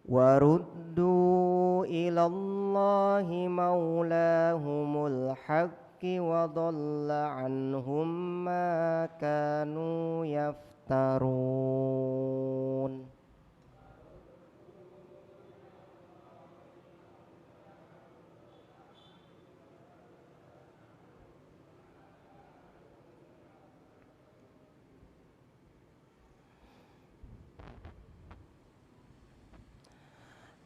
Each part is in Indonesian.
وردوا إلى الله مولاهم الحق وضل عنهم ما كانوا يفترون.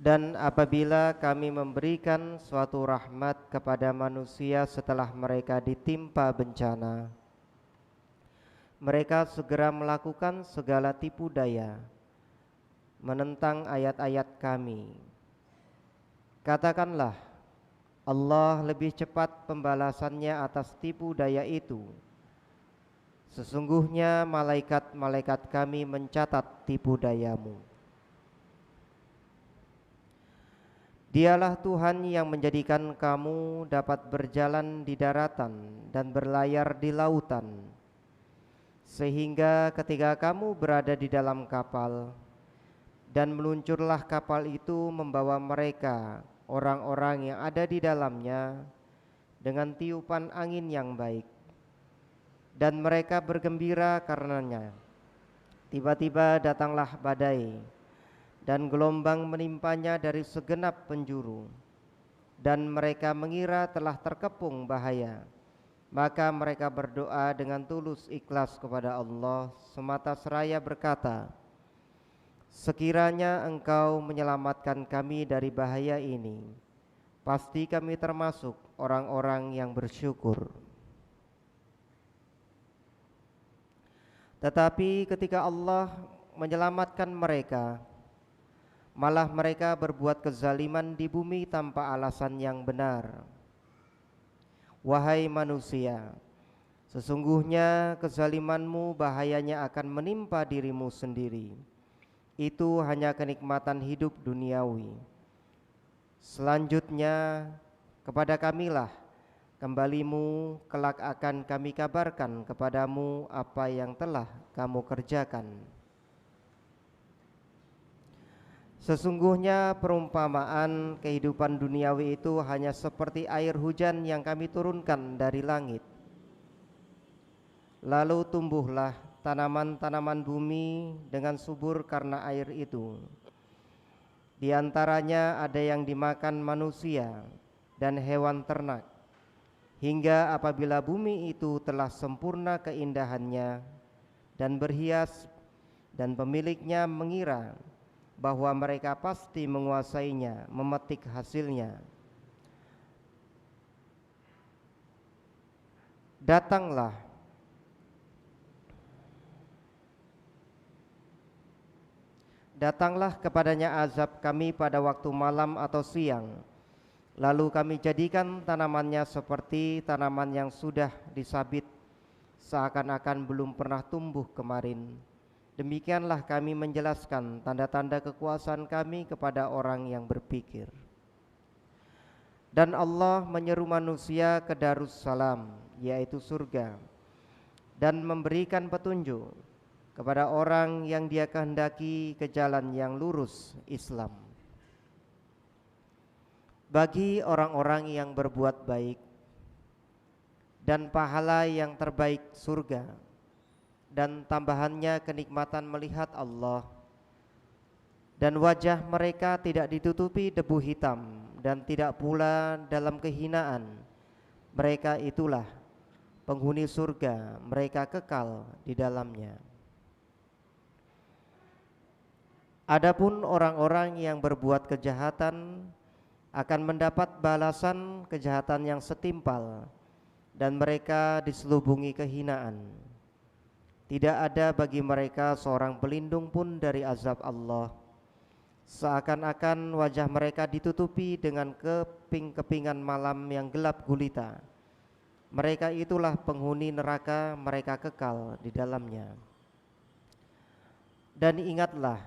Dan apabila kami memberikan suatu rahmat kepada manusia setelah mereka ditimpa bencana, mereka segera melakukan segala tipu daya, menentang ayat-ayat kami. Katakanlah, Allah lebih cepat pembalasannya atas tipu daya itu. Sesungguhnya malaikat-malaikat kami mencatat tipu dayamu. Dialah Tuhan yang menjadikan kamu dapat berjalan di daratan dan berlayar di lautan, sehingga ketika kamu berada di dalam kapal dan meluncurlah kapal itu membawa mereka, orang-orang yang ada di dalamnya, dengan tiupan angin yang baik, dan mereka bergembira karenanya. Tiba-tiba datanglah badai dan gelombang menimpanya dari segenap penjuru, dan mereka mengira telah terkepung bahaya. Maka mereka berdoa dengan tulus ikhlas kepada Allah semata seraya berkata, sekiranya Engkau menyelamatkan kami dari bahaya ini, pasti kami termasuk orang-orang yang bersyukur. Tetapi ketika Allah menyelamatkan mereka, malah mereka berbuat kezaliman di bumi tanpa alasan yang benar. Wahai manusia, sesungguhnya kezalimanmu bahayanya akan menimpa dirimu sendiri. Itu hanya kenikmatan hidup duniawi. Selanjutnya kepada kamilah kembalimu, kelak akan kami kabarkan kepadamu apa yang telah kamu kerjakan. Sesungguhnya perumpamaan kehidupan duniawi itu hanya seperti air hujan yang kami turunkan dari langit. Lalu tumbuhlah tanaman-tanaman bumi dengan subur karena air itu. Di antaranya ada yang dimakan manusia dan hewan ternak, hingga apabila bumi itu telah sempurna keindahannya dan berhias, dan pemiliknya mengira bahwa mereka pasti menguasainya, memetik hasilnya, datanglah kepadanya azab kami pada waktu malam atau siang. Lalu kami jadikan tanamannya seperti tanaman yang sudah disabit, seakan-akan belum pernah tumbuh kemarin. Demikianlah kami menjelaskan tanda-tanda kekuasaan kami kepada orang yang berpikir. Dan Allah menyeru manusia ke Darussalam, yaitu surga, dan memberikan petunjuk kepada orang yang Dia kehendaki ke jalan yang lurus, Islam. Bagi orang-orang yang berbuat baik, dan pahala yang terbaik surga, dan tambahannya kenikmatan melihat Allah, dan wajah mereka tidak ditutupi debu hitam, dan tidak pula dalam kehinaan. Mereka itulah penghuni surga, mereka kekal di dalamnya. Adapun orang-orang yang berbuat kejahatan akan mendapat balasan kejahatan yang setimpal, dan mereka diselubungi kehinaan. Tidak ada bagi mereka seorang pelindung pun dari azab Allah. Seakan-akan wajah mereka ditutupi dengan keping-kepingan malam yang gelap gulita. Mereka itulah penghuni neraka, mereka kekal di dalamnya. Dan ingatlah,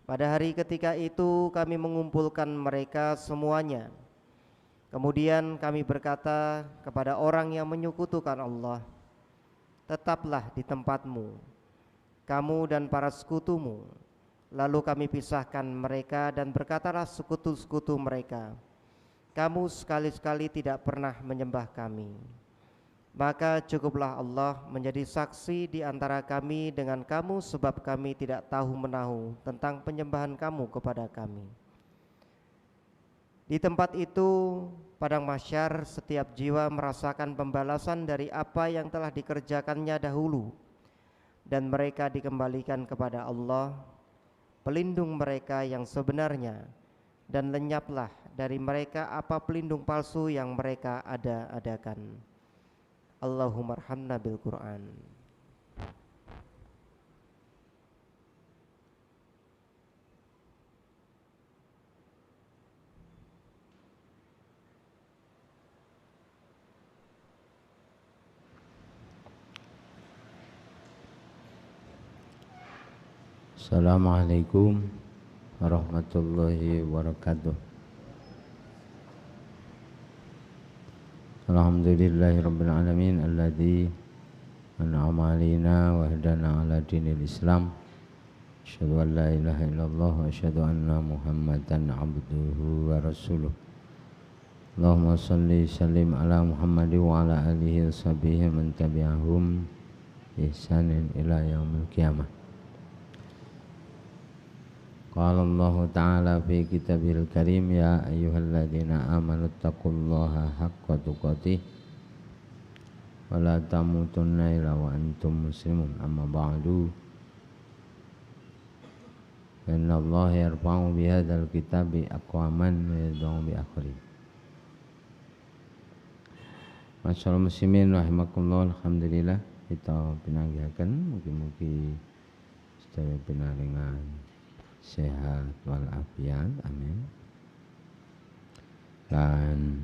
pada hari ketika itu kami mengumpulkan mereka semuanya. Kemudian kami berkata kepada orang yang menyekutukan Allah, tetaplah di tempatmu, kamu dan para sekutumu, Lalu kami pisahkan mereka dan berkatalah sekutu-sekutu mereka, kamu sekali-sekali tidak pernah menyembah kami. Maka cukuplah Allah menjadi saksi di antara kami dengan kamu, sebab kami tidak tahu menahu tentang penyembahan kamu kepada kami. Di tempat itu, padang mahsyar, setiap jiwa merasakan pembalasan dari apa yang telah dikerjakannya dahulu, dan mereka dikembalikan kepada Allah, pelindung mereka yang sebenarnya, dan lenyaplah dari mereka apa pelindung palsu yang mereka ada-adakan. Allahumma arhamna bil Quran. Assalamualaikum warahmatullahi wabarakatuh. Alhamdulillahirabbil alamin alladzi an'ama 'alaina wa hadana 'ala dinil Islam. Asyhadu an la ilaha illallah wa asyhadu anna Muhammadan 'abduhu wa rasuluh. Allahumma shalli sallim ala Muhammad wa ala alihi washabihi man tabi'ahum ihsanin ila yaumil qiyamah. Qala Allah Ta'ala fi kitabil karim, ya ayyuhalladzina amanu taqullaha haqqa tuqatih wa la tamutunna illa wa antum muslimun. Amma ba'du, inna Allah yarfa'u bihadzal kitabi aqwaman wa yad'u bi akhirin. Masyaallah muslimin rahimakumullah, alhamdulillah kita pinanggihaken mugi-mugi sedaya pinaringan sehat walafiat, amin. Dan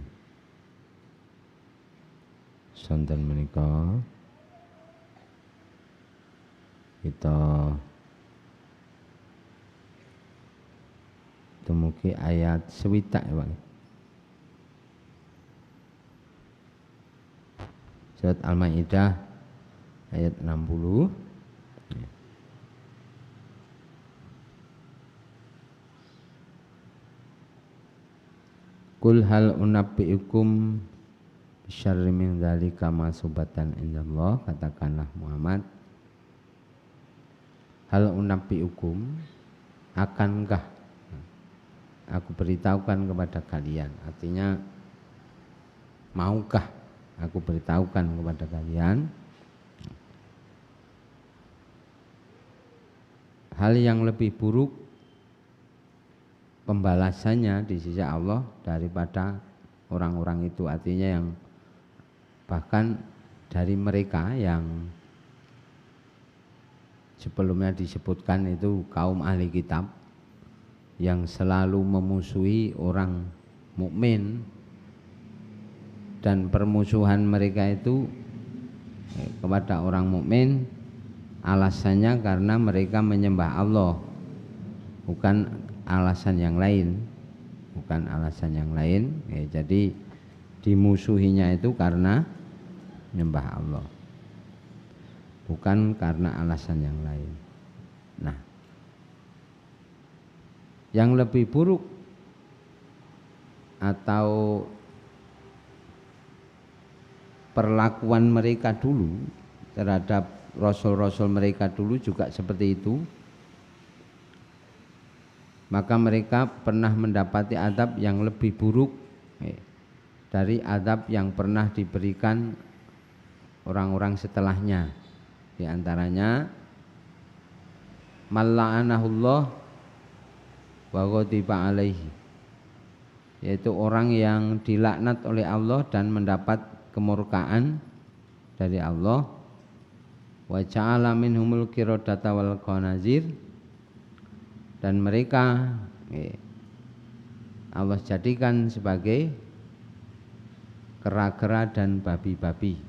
sonten menika kita temuki ayat swidak ya Pak. Surat Al-Maidah ayat 60. Qul hal unabbiukum bisyarri min dzalika masubatan indallah, katakanlah Muhammad, hal unabbiukum, akankah aku beritahukan kepada kalian, artinya maukah aku beritahukan kepada kalian hal yang lebih buruk pembalasannya di sisi Allah daripada orang-orang itu, artinya yang bahkan dari mereka yang sebelumnya disebutkan itu kaum ahli kitab yang selalu memusuhi orang mukmin, dan permusuhan mereka itu kepada orang mukmin alasannya karena mereka menyembah Allah, bukan alasan yang lain, jadi dimusuhinya itu karena menyembah Allah, bukan karena alasan yang lain. Nah, yang lebih buruk atau perlakuan mereka dulu terhadap rasul-rasul mereka dulu juga seperti itu. Maka mereka pernah mendapati adab yang lebih buruk dari adab yang pernah diberikan orang-orang setelahnya. Di antaranya malla'anahullah wa ghadiba alaihi, yaitu orang yang dilaknat oleh Allah dan mendapat kemurkaan dari Allah. Wa ja'ala minhumul qiradata wal khanazir, dan mereka Allah jadikan sebagai kera-kera dan babi-babi.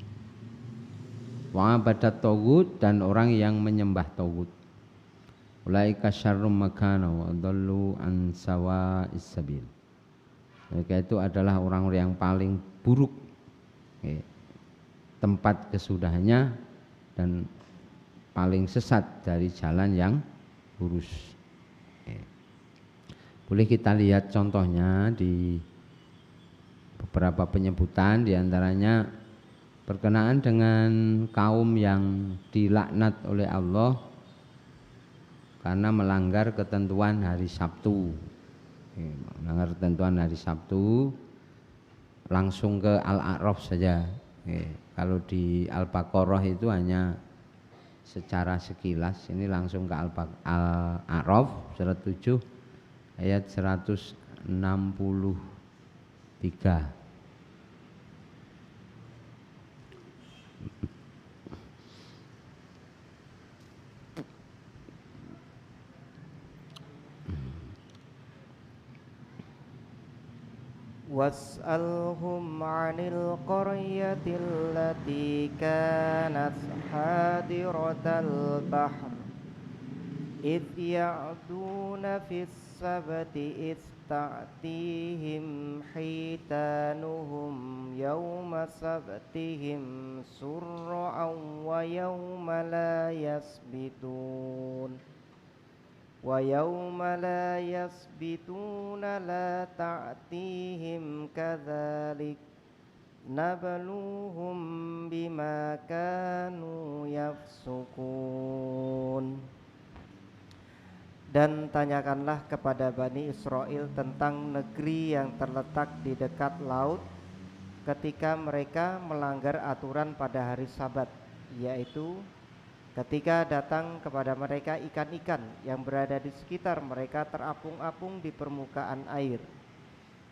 Wa abadat tagut, dan orang yang menyembah tagut. Ulaika syarrum makana wa dhallu an sawa'is sabil. Mereka itu adalah orang-orang yang paling buruk tempat kesudahannya dan paling sesat dari jalan yang lurus. Boleh kita lihat contohnya di beberapa penyebutan, diantaranya berkenaan dengan kaum yang dilaknat oleh Allah karena melanggar ketentuan hari Sabtu. Melanggar ketentuan hari Sabtu, langsung ke Al-A'raf saja. Kalau di Al-Baqarah itu hanya secara sekilas, ini langsung ke Al-A'raf surat 7 ayat 163. واسألهم عن القرية التي كانت حاضرة البحر إذ يعدون في السبت إذ تأتيهم حيتانهم يوم سبتهم شرعا ويوم لا يسبتون لا تأتيهم كذلك نبلوهم بما كانوا يفسقون. Dan tanyakanlah kepada Bani Israel tentang negeri yang terletak di dekat laut ketika mereka melanggar aturan pada hari Sabat, yaitu ketika datang kepada mereka ikan-ikan yang berada di sekitar mereka terapung-apung di permukaan air.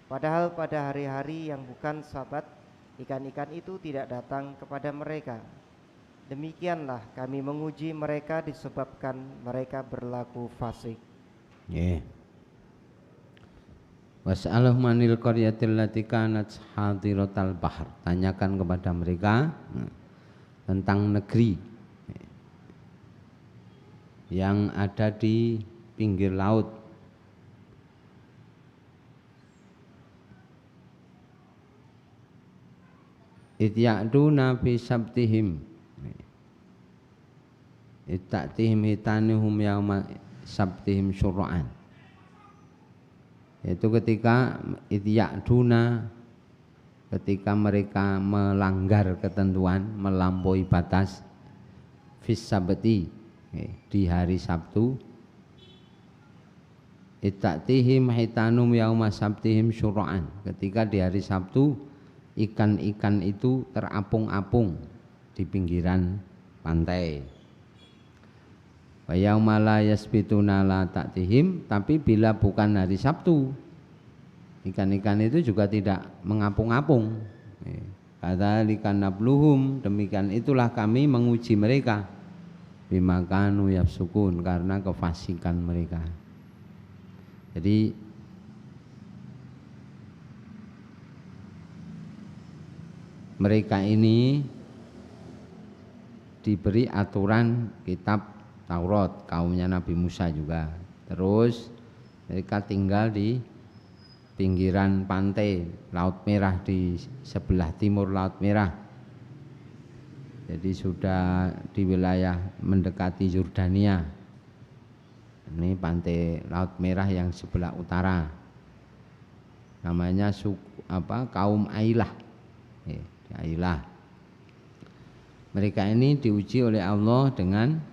Padahal pada hari-hari yang bukan Sabat, ikan-ikan itu tidak datang kepada mereka. Demikianlah kami menguji mereka disebabkan mereka berlaku fasik. Was'aluhum manil qaryatil lati kanat hadiratal bahr. Tanyakan kepada mereka tentang negeri yang ada di pinggir laut. Itya'duna fi sabtihim itatihim hitanuhum yauma sabtihim syura'an. Yaitu ketika itya'duna, ketika mereka melanggar ketentuan, melampaui batas fis sabti, di hari Sabtu. Itatihim hitanum yauma sabtihim syura'an, ketika di hari Sabtu ikan-ikan itu terapung-apung di pinggiran pantai. Wa yauma la yasbituna la ta'tihim, tapi bila bukan hari Sabtu ikan-ikan itu juga tidak mengapung-apung. Kadzalika nabluhum, demikian itulah kami menguji mereka bima kanu yafsukun, karena kefasikan mereka. Jadi mereka ini diberi aturan kitab Taurat, kaumnya Nabi Musa juga. Terus mereka tinggal di pinggiran pantai Laut Merah, di sebelah timur Laut Merah. Jadi sudah di wilayah mendekati Yordania. Ini pantai Laut Merah yang sebelah utara. Namanya kaum Ailah. Ailah. Mereka ini diuji oleh Allah dengan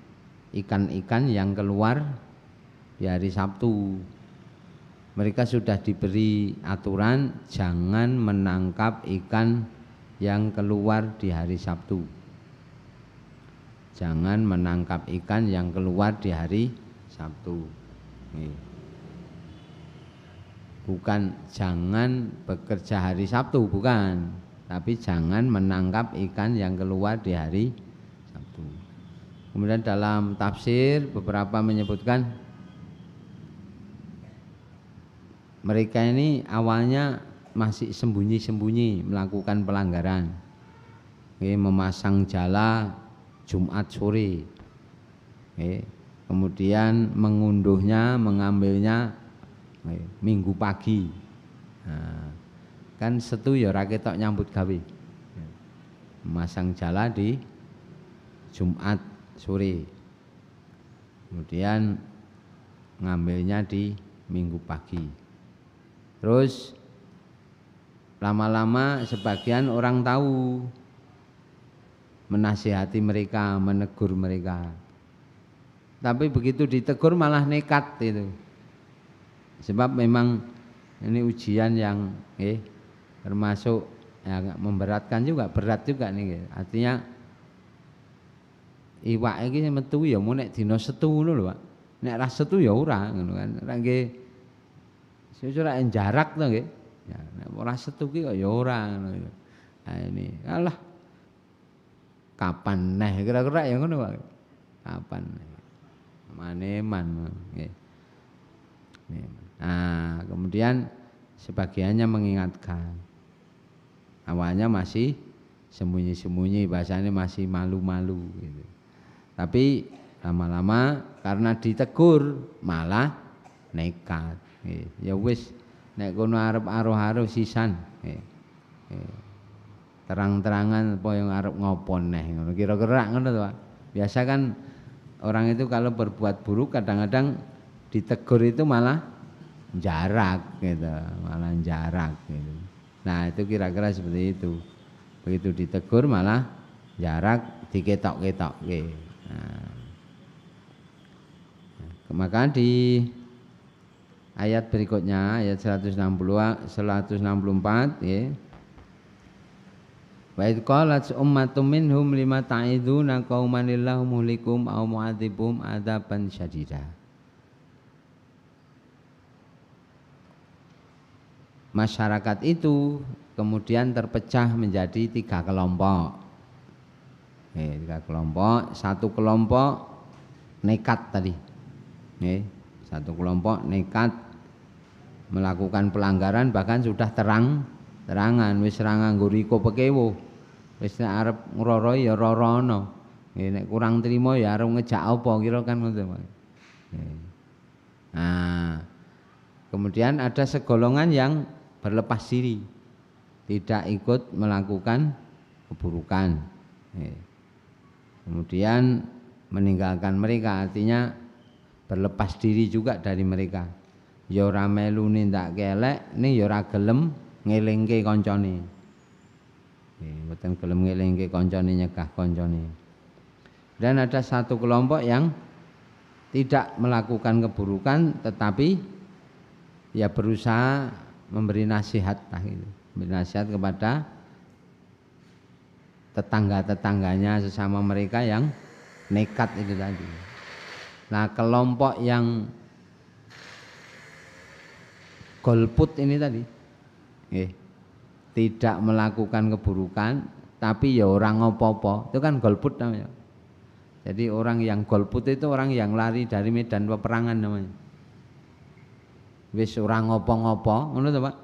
ikan-ikan yang keluar di hari Sabtu. Mereka sudah diberi aturan jangan menangkap ikan yang keluar di hari Sabtu. Jangan menangkap ikan yang keluar di hari Sabtu. Bukan jangan bekerja hari Sabtu, bukan, tapi jangan menangkap ikan yang keluar di hari Sabtu. Kemudian dalam tafsir beberapa menyebutkan mereka ini awalnya masih sembunyi-sembunyi melakukan pelanggaran. Memasang jala Jumat sore. Kemudian mengunduhnya, mengambilnya Minggu pagi. Nah, kan setu ya ora ketok nyambut gawe. Memasang jala di Jumat sore. Kemudian ngambilnya di minggu pagi. Terus lama-lama sebagian orang tahu, menasihati mereka, menegur mereka. Tapi begitu ditegur malah nekat itu. Sebab memang ini ujian yang termasuk ya, memberatkan juga, berat juga nih. Artinya iwak iki metu ya mau nek dina setu ngono lho, Pak. Nek ra setu ya ora ngono kan. Ora nggih secara jarak to nggih. Ya nek ora setu ki kok ya ora ngono. Nah ini alah kapan neh kira-kira ya ngono Pak. Kapan maneman nggih. Nah, kemudian sebagiannya mengingatkan. Awalnya masih sembunyi-sembunyi, bahasanya masih malu-malu gitu. Tapi lama-lama karena ditegur malah nekat. Ya wis nek kono arep aruh-aruh sisan. Terang-terangan apa yang arep ngopo neh ngono. Kira-kira ngono to, Pak. Biasa kan orang itu kalau berbuat buruk kadang-kadang ditegur itu malah jarak gitu, malah jarak gitu. Nah, itu kira-kira seperti itu. Begitu ditegur malah jarak diketok-ketok gitu. Nah, maka di ayat berikutnya ayat 164 ya. Wa id qalat ummatun minhum lima ta'iduna qauman illahu muhlikum aw mu'adzibum adzaban syadida. Masyarakat itu kemudian terpecah menjadi 3 kelompok. Tiga kelompok, satu kelompok nekat tadi. Satu kelompok nekat melakukan pelanggaran bahkan sudah terang-terangan wis ra nganggo riko pekewo. Wis nek arep ngroroi ya rorono. Nek kurang trima ya arep ngejak apa kira kan ngono. Nah, kemudian ada segolongan yang berlepas diri, tidak ikut melakukan keburukan. Kemudian meninggalkan mereka, artinya berlepas diri juga dari mereka. Ya ora melu nindak kelek, ning ya ora gelem ngelingke kancane. Mboten gelem ngelingke kancane, nyegah kancane. Dan ada satu kelompok yang tidak melakukan keburukan tetapi ya berusaha memberi nasihat memberi nasihat kepada tetangga-tetangganya sesama mereka yang nekat itu tadi. Nah, kelompok yang golput ini tadi tidak melakukan keburukan tapi ya orang ngopo-opo, itu kan golput namanya. Jadi orang yang golput itu orang yang lari dari medan peperangan namanya. Wis ora ngopo-ngopo, ngono to, Pak?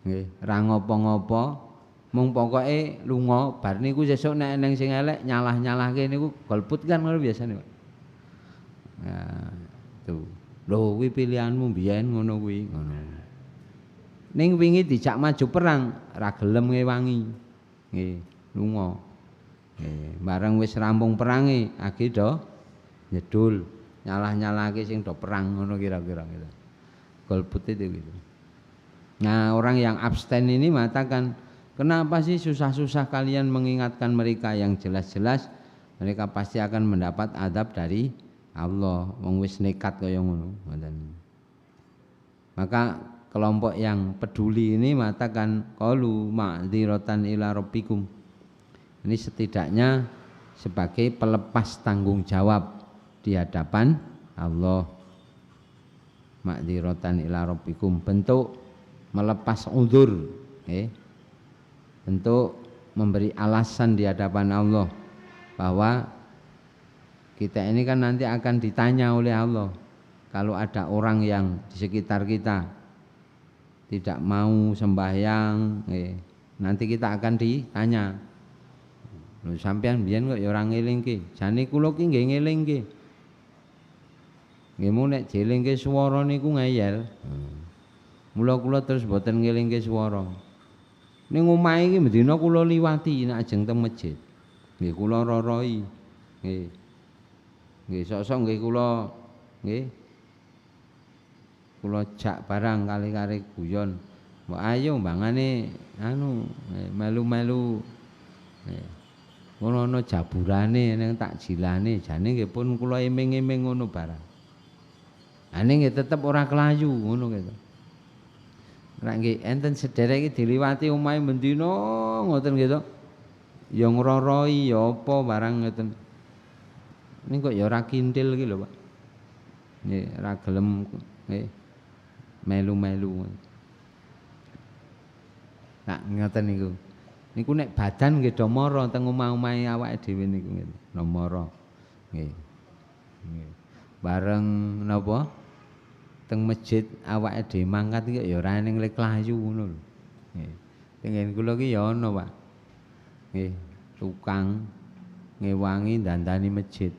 Nggih, ora ngopo-ngopo, mung pokoke lunga, bar niku sesuk nek eneng sing elek nyalah-nyalahke niku golput kan ngono biasane, Pak. Nah, itu. Lho, kuwi pilihanmu biyen ngono kuwi, ngono. Ning wingi dijak maju perang, ra gelem ngewangi. Nggih, lunga. Nggih, bareng wis rampung perange, agi do nyedul. Nyalah-nyalahke sing do perang ngono kira-kira gitu. Golput itu gitu. Nah, orang yang abstain ini mengatakan, kenapa sih susah-susah kalian mengingatkan mereka yang jelas-jelas mereka pasti akan mendapat adab dari Allah. Wong wis nekat kaya ngono. Maka kelompok yang peduli ini mengatakan qalu ma'dziratan ila rabbikum. Ini setidaknya sebagai pelepas tanggung jawab di hadapan Allah. Ma'dziratan ila rabbikum, bentuk melepas uzur, bentuk memberi alasan di hadapan Allah bahwa kita ini kan nanti akan ditanya oleh Allah. Kalau ada orang yang di sekitar kita tidak mau sembahyang, nanti kita akan ditanya. Lho sampean biyen kok ya ora ngelingke, jane kula ki nggih ngelingke. Nggih mu nek jelingke swara niku ngeyel. Mula kula terus mboten ngelingke swara. Ning omahe iki mendina kula liwati nek ajeng teng masjid. Nggih kula roroi. Nggih. Nggih, sok-sok nggih kula nggih. Kula jak barang kali-kali guyon. Mbok ayo mbangane anu melu-melu. Ngono ana jaburane ning takjilane jane nggih pun kula iming-iming ngono barang. Ane nggih tetep ora kelayu ngono gitu. Nek nggih enten sederek iki diliwati omahe mendina ngoten gitu. Ya ngroroi ya apa barang ngoten. Ning kok ya ora kintil iki lho, Pak. Nggih, ora gelem nggih melu-melu. Nah, ngoten niku. Niku nek badan nggih do mara teng omah-omahe awake dhewe niku nggih. Mara. Nggih. Nggih. Bareng napa? Teng masjid awake dhewe mangkat iki ya ora ning klayu ngono lho. Nggih. Tengen kula ki ya ana, Pak. Nggih, tukang ngewangi dandani masjid.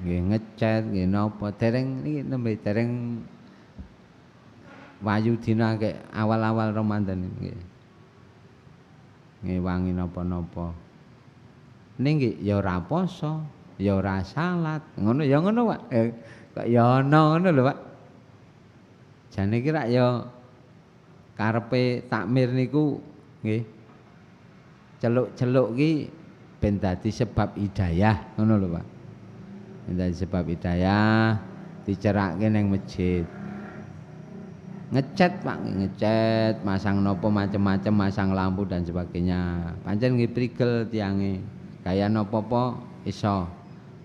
Nggih ngecat, nggih napa dereng niki nembe dereng wayu dina kek awal-awal Ramadan nggih. Ngewangi napa-napa. Ning nggih ya ora poso, ya ora salat. Ngono ya ngono, Pak. Kok ya ana ngono lho, Pak. Jane iki rak ya karepe takmir niku nggih. Celuk-celuk ki ben dadi sebab hidayah, ngono lho, Pak. Ben dadi sebab hidayah dicerake ning masjid. Ngecat, Pak, ngecat, masang nopo macam-macam, masang lampu dan sebagainya. Pancen nggih prigel tiange. Kaya napa-apa iso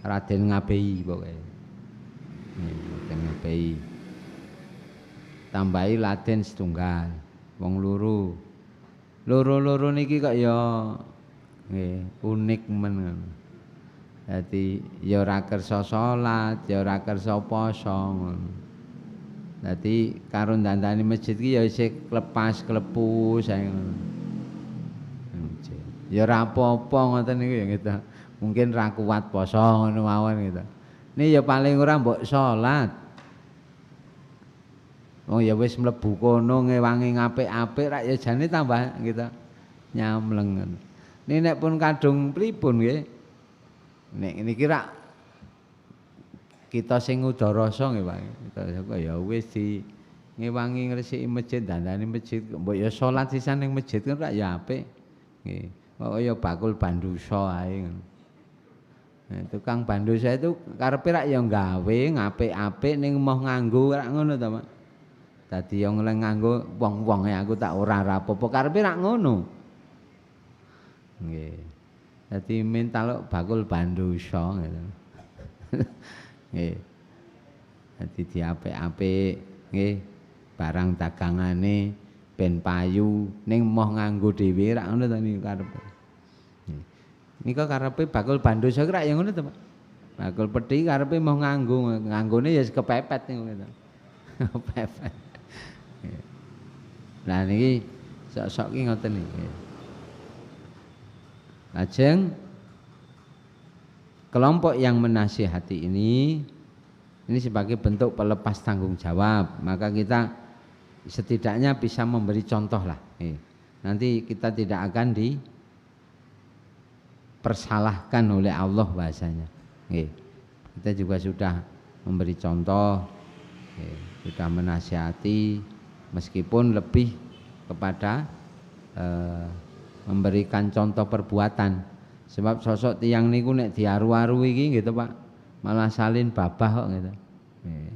Raden ngabehi pokoke. Raden ngabehi. Tambahi Laden setunggal, wong loro. Loro-loro niki kok ya nggih unik men ngono. Dadi ya ora kersa salat, ya ora kersa poso ngono. Dadi karo ndandani masjid ki ya isih klepas-klepu sae ngono. Ya ora apa-apa ngoten niku ya gitu. Mungkin ra kuat poso ngono mawon gitu. Ini ya paling ora mbok salat. Wong ya wis mlebu kono ngewangi ngapik-apik rak ya jane tambah gitu. Nyamleng ngono. Ini nek pun kadung pripun nggih. Nek niki rak kita sing udarasa nggih Pak. Kita ya wis di ngewangi ngresiki masjid, dandani masjid, mbok ya salat sisan ning masjid kan rak ya apik. Nggih. Kok ya bakul bandusa ae ngono. Nah, tukang bandusa itu karepe rak ya gawe ngapik-apik ning emoh nganggo rak ngono ta, Pak. Dadi yang nganggo wong-wonge aku tak ora apa-apa karepe rak ngono. Nggih. Dadi minta bakul bandusa gitu. Nggih. Dadi diapik-apik nggih barang dagangane ben payu ning moh nganggo dhewe rak ngono ta niku karepe. Nika karepe bakul bandosa ki rak ya ngono to, Pak. Bakul pethi karepe moh nganggone ya kepepet niku to. Kepepet. Lah niki sok-sok ki ngoten niki. Lajeng kelompok yang menasihati ini sebagai bentuk pelepas tanggung jawab, maka kita setidaknya bisa memberi contoh lah. Nanti kita tidak akan dipersalahkan oleh Allah bahasanya. Kita juga sudah memberi contoh, sudah menasihati, meskipun lebih kepada memberikan contoh perbuatan. Sebab sosok tiang niku nek diaru-aru iki gitu Pak, malah salin babah kok gitu.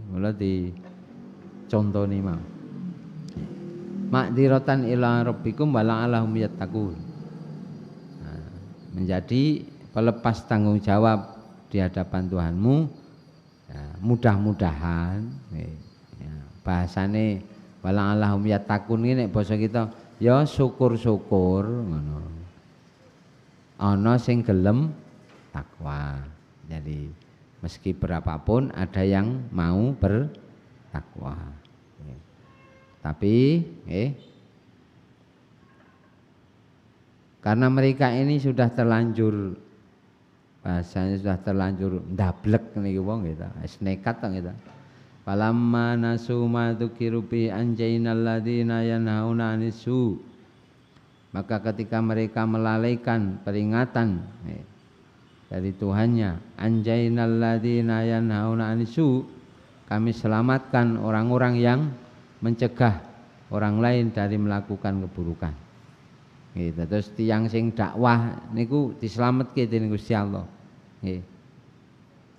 Mula dicontoni mau. Ma'dziratan ila rabbikum wa la'allahum yattaqun. Nah, menjadi pelepas tanggung jawab di hadapan Tuhanmu, ya, mudah-mudahan ya, bahasane wa la'allahum yattaqun iki nek basa kita ya syukur-syukur ngono. Ana sing gelem takwa. Jadi meski berapapun ada yang mau bertakwa. Tapi karena mereka ini sudah terlanjur bahasanya sudah terlanjur ndablek niki wong gitu. Wis nekat to gitu. Falamma nasu ma dzukiru bi anjainal ladzina yanhauna anisu. Maka ketika mereka melalaikan peringatan dari Tuhannya. Anjainal ladzina yanhauna 'anisu, kami selamatkan orang-orang yang mencegah orang lain dari melakukan keburukan. Gitu. Terus tiyang sing dakwah niku dislametke dening Gusti Allah. Nggih.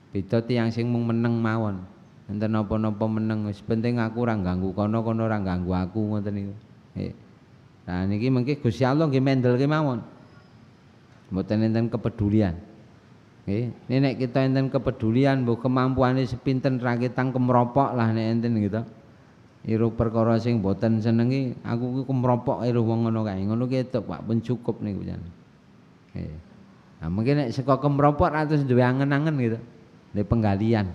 Beda tiyang sing mung meneng mawon. Enten napa-napa meneng, wis penting aku ora ganggu kono ora ganggu aku, ngoten niku. Nggih. Nah niki mengki Gusti Allah nggih mendelke mawon. Mboten enten kepedulian. Nggih, nek kita enten kepedulian, mbok kemampuane sepinten ra kitang kemropok lah nek enten gitu. Iru perkara sing mboten senengi, aku ku kemropok iru wong ngono kae. Ngono ki tok Pak, pun cukup niku jan. Nggih. Nah, mungkin nek saka kemropok ra terus duwe angen-angen gitu. Nek penggalian.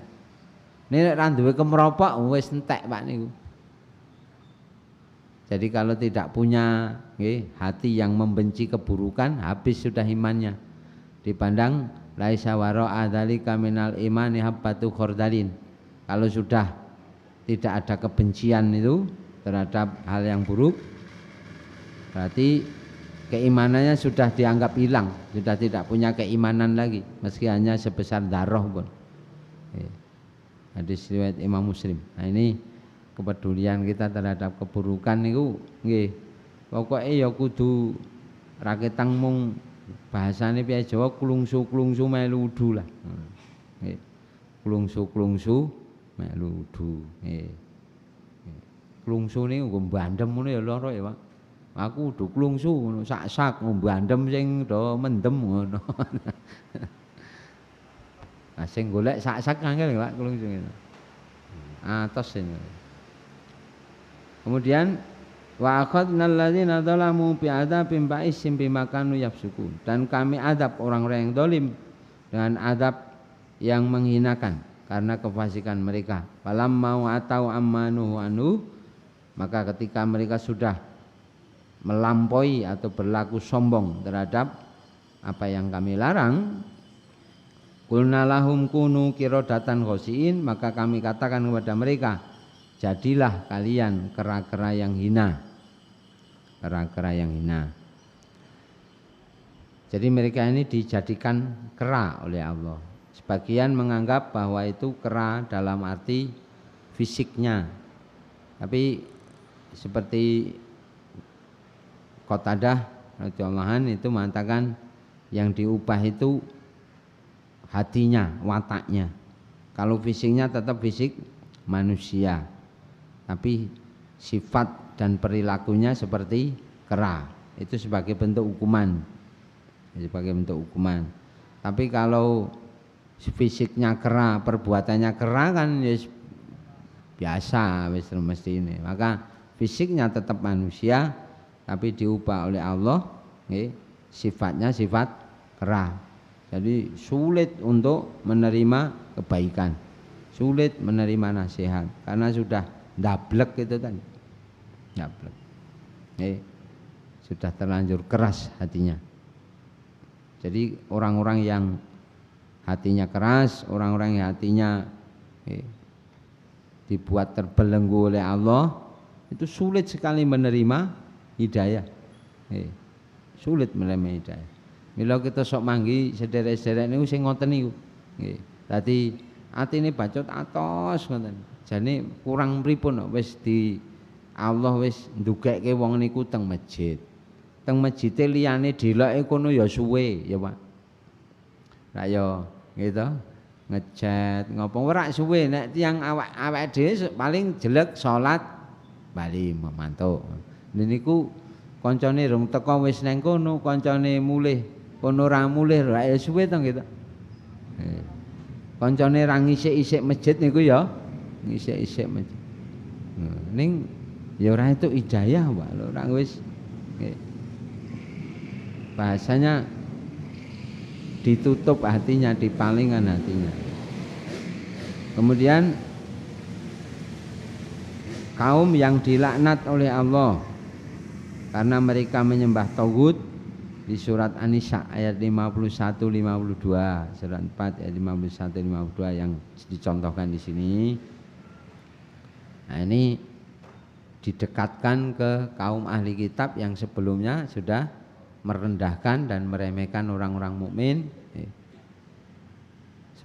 Nek ra duwe kemropok wis entek Pak niku. Jadi kalau tidak punya hati yang membenci keburukan, habis sudah imannya. Dipandang laisa wara'a dzalika minal imani habbatu khardalin. Kalau sudah tidak ada kebencian itu terhadap hal yang buruk, berarti keimanannya sudah dianggap hilang, sudah tidak punya keimanan lagi, meski hanya sebesar darah pun. Hadis riwayat Imam Muslim. Nah ini kepedulian kita terhadap keburukan niku nggih. Pokoke ya kudu ra ketang mung bahasane piye Jawa klungsu-klungsu melu udu lah. Nggih. Klungsu-klungsu melu udu. Nggih. Klungsu niku nggo bandem ngono ya lara ya, Pak. Aku udu klungsu ngono sak-sak mbandem sing do mendem ngono. Nah sing golek sak-sak angel Pak klungsu ngono. Atos ini. Kemudian wa akhadnal ladzina dzalamu bi adzabin ba'isin bima kanu yafsukun, dan kami adab orang-orang yang zalim dengan adab yang menghinakan karena kefasikan mereka. Falamma atau ammanu anu, maka ketika mereka sudah melampaui atau berlaku sombong terhadap apa yang kami larang, qulna lahum kunu qiradatan khasiin, maka kami katakan kepada mereka, jadilah kalian kera-kera yang hina. Kera-kera yang hina. Jadi mereka ini dijadikan kera oleh Allah. Sebagian menganggap bahwa itu kera dalam arti fisiknya. Tapi seperti Qatadah radhiyallahu anhu itu mengatakan yang diubah itu hatinya, wataknya. Kalau fisiknya tetap fisik manusia, tapi sifat dan perilakunya seperti kera. Itu sebagai bentuk hukuman. Sebagai bentuk hukuman. Tapi kalau fisiknya kera, perbuatannya kera kan ya biasa wis mesti ini. Maka fisiknya tetap manusia tapi diubah oleh Allah, sifatnya sifat kera. Jadi sulit untuk menerima kebaikan, sulit menerima nasihat karena sudah ndablek itu tadi, ndablek. Sudah terlanjur keras hatinya. Jadi orang-orang yang hatinya keras, orang-orang yang hatinya dibuat terbelenggu oleh Allah, itu sulit sekali menerima hidayah. Sulit menerima hidayah. Mila kita sok manggi sederek-sederek niku sing ngoten niku. Nggih. Dadi atine bacot atos ngoten. Jane kurang pripun kok wis di Allah wis ndugekke wong niku teng masjid. Teng masjide liyane deloke kono ya suwe ya, Pak. Lah ya gitu. Ngechat ngopo ora suwe nek tiyang awake dhewe paling jelek salat bali mantuk. Niku kancane rung teko wis nang kono, kancane mulih kono ra mulih ra suwe to gitu. Kancane ra ngisik-isik masjid niku ya ngisik-isik masjid. Ning ya ora itu hidayah Pak, ora wis bahasanya ditutup hatinya, dipalingkan hatinya. Kemudian kaum yang dilaknat oleh Allah karena mereka menyembah tagut di surat An-Nisa ayat 51 52, surat 4 ayat 51 52 yang dicontohkan di sini. Nah, ini didekatkan ke kaum ahli kitab yang sebelumnya sudah merendahkan dan meremehkan orang-orang mukmin.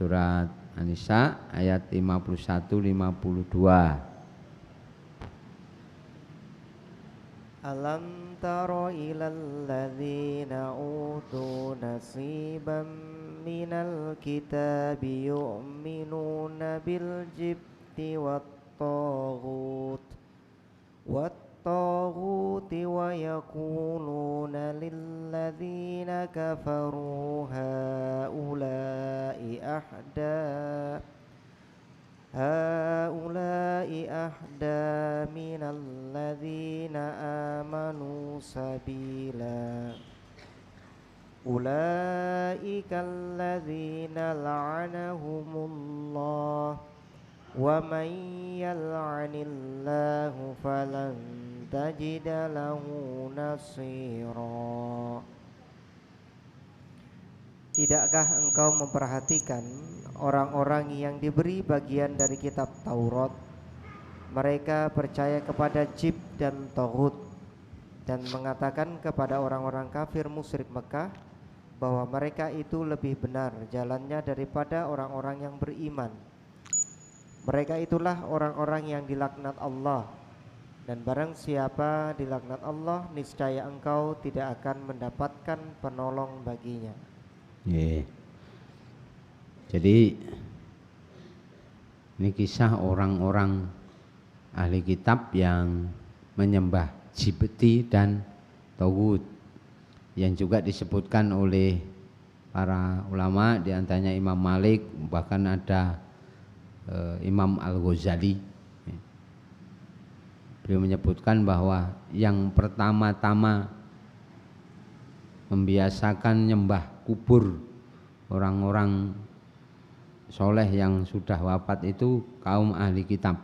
surat An-Nisa ayat 51-52. Alam tara ilal ladzina utu nasiban minal kitabi yu'minuna bil jibti wat taghut wa yaquluna lil ladzina kafaru haula'i ahda minal ladzina amanu sabila ulaika alladzina la'anahumullah wa man yal'anillahu falan tajida lahu nasira. Tidakkah engkau memperhatikan orang-orang yang diberi bagian dari kitab Taurat? Mereka percaya kepada Jibt dan Taghut dan mengatakan kepada orang-orang kafir musyrik Mekah bahwa mereka itu lebih benar jalannya daripada orang-orang yang beriman. Mereka itulah orang-orang yang dilaknat Allah, dan barang siapa dilaknat Allah, niscaya engkau tidak akan mendapatkan penolong baginya. Yeah. Jadi ini kisah orang-orang ahli kitab yang menyembah Jibti dan Taghut, yang juga disebutkan oleh para ulama, di antaranya Imam Malik, bahkan ada Imam Al-Ghazali. Beliau menyebutkan bahwa yang pertama-tama membiasakan nyembah kubur orang-orang soleh yang sudah wafat itu kaum ahli kitab,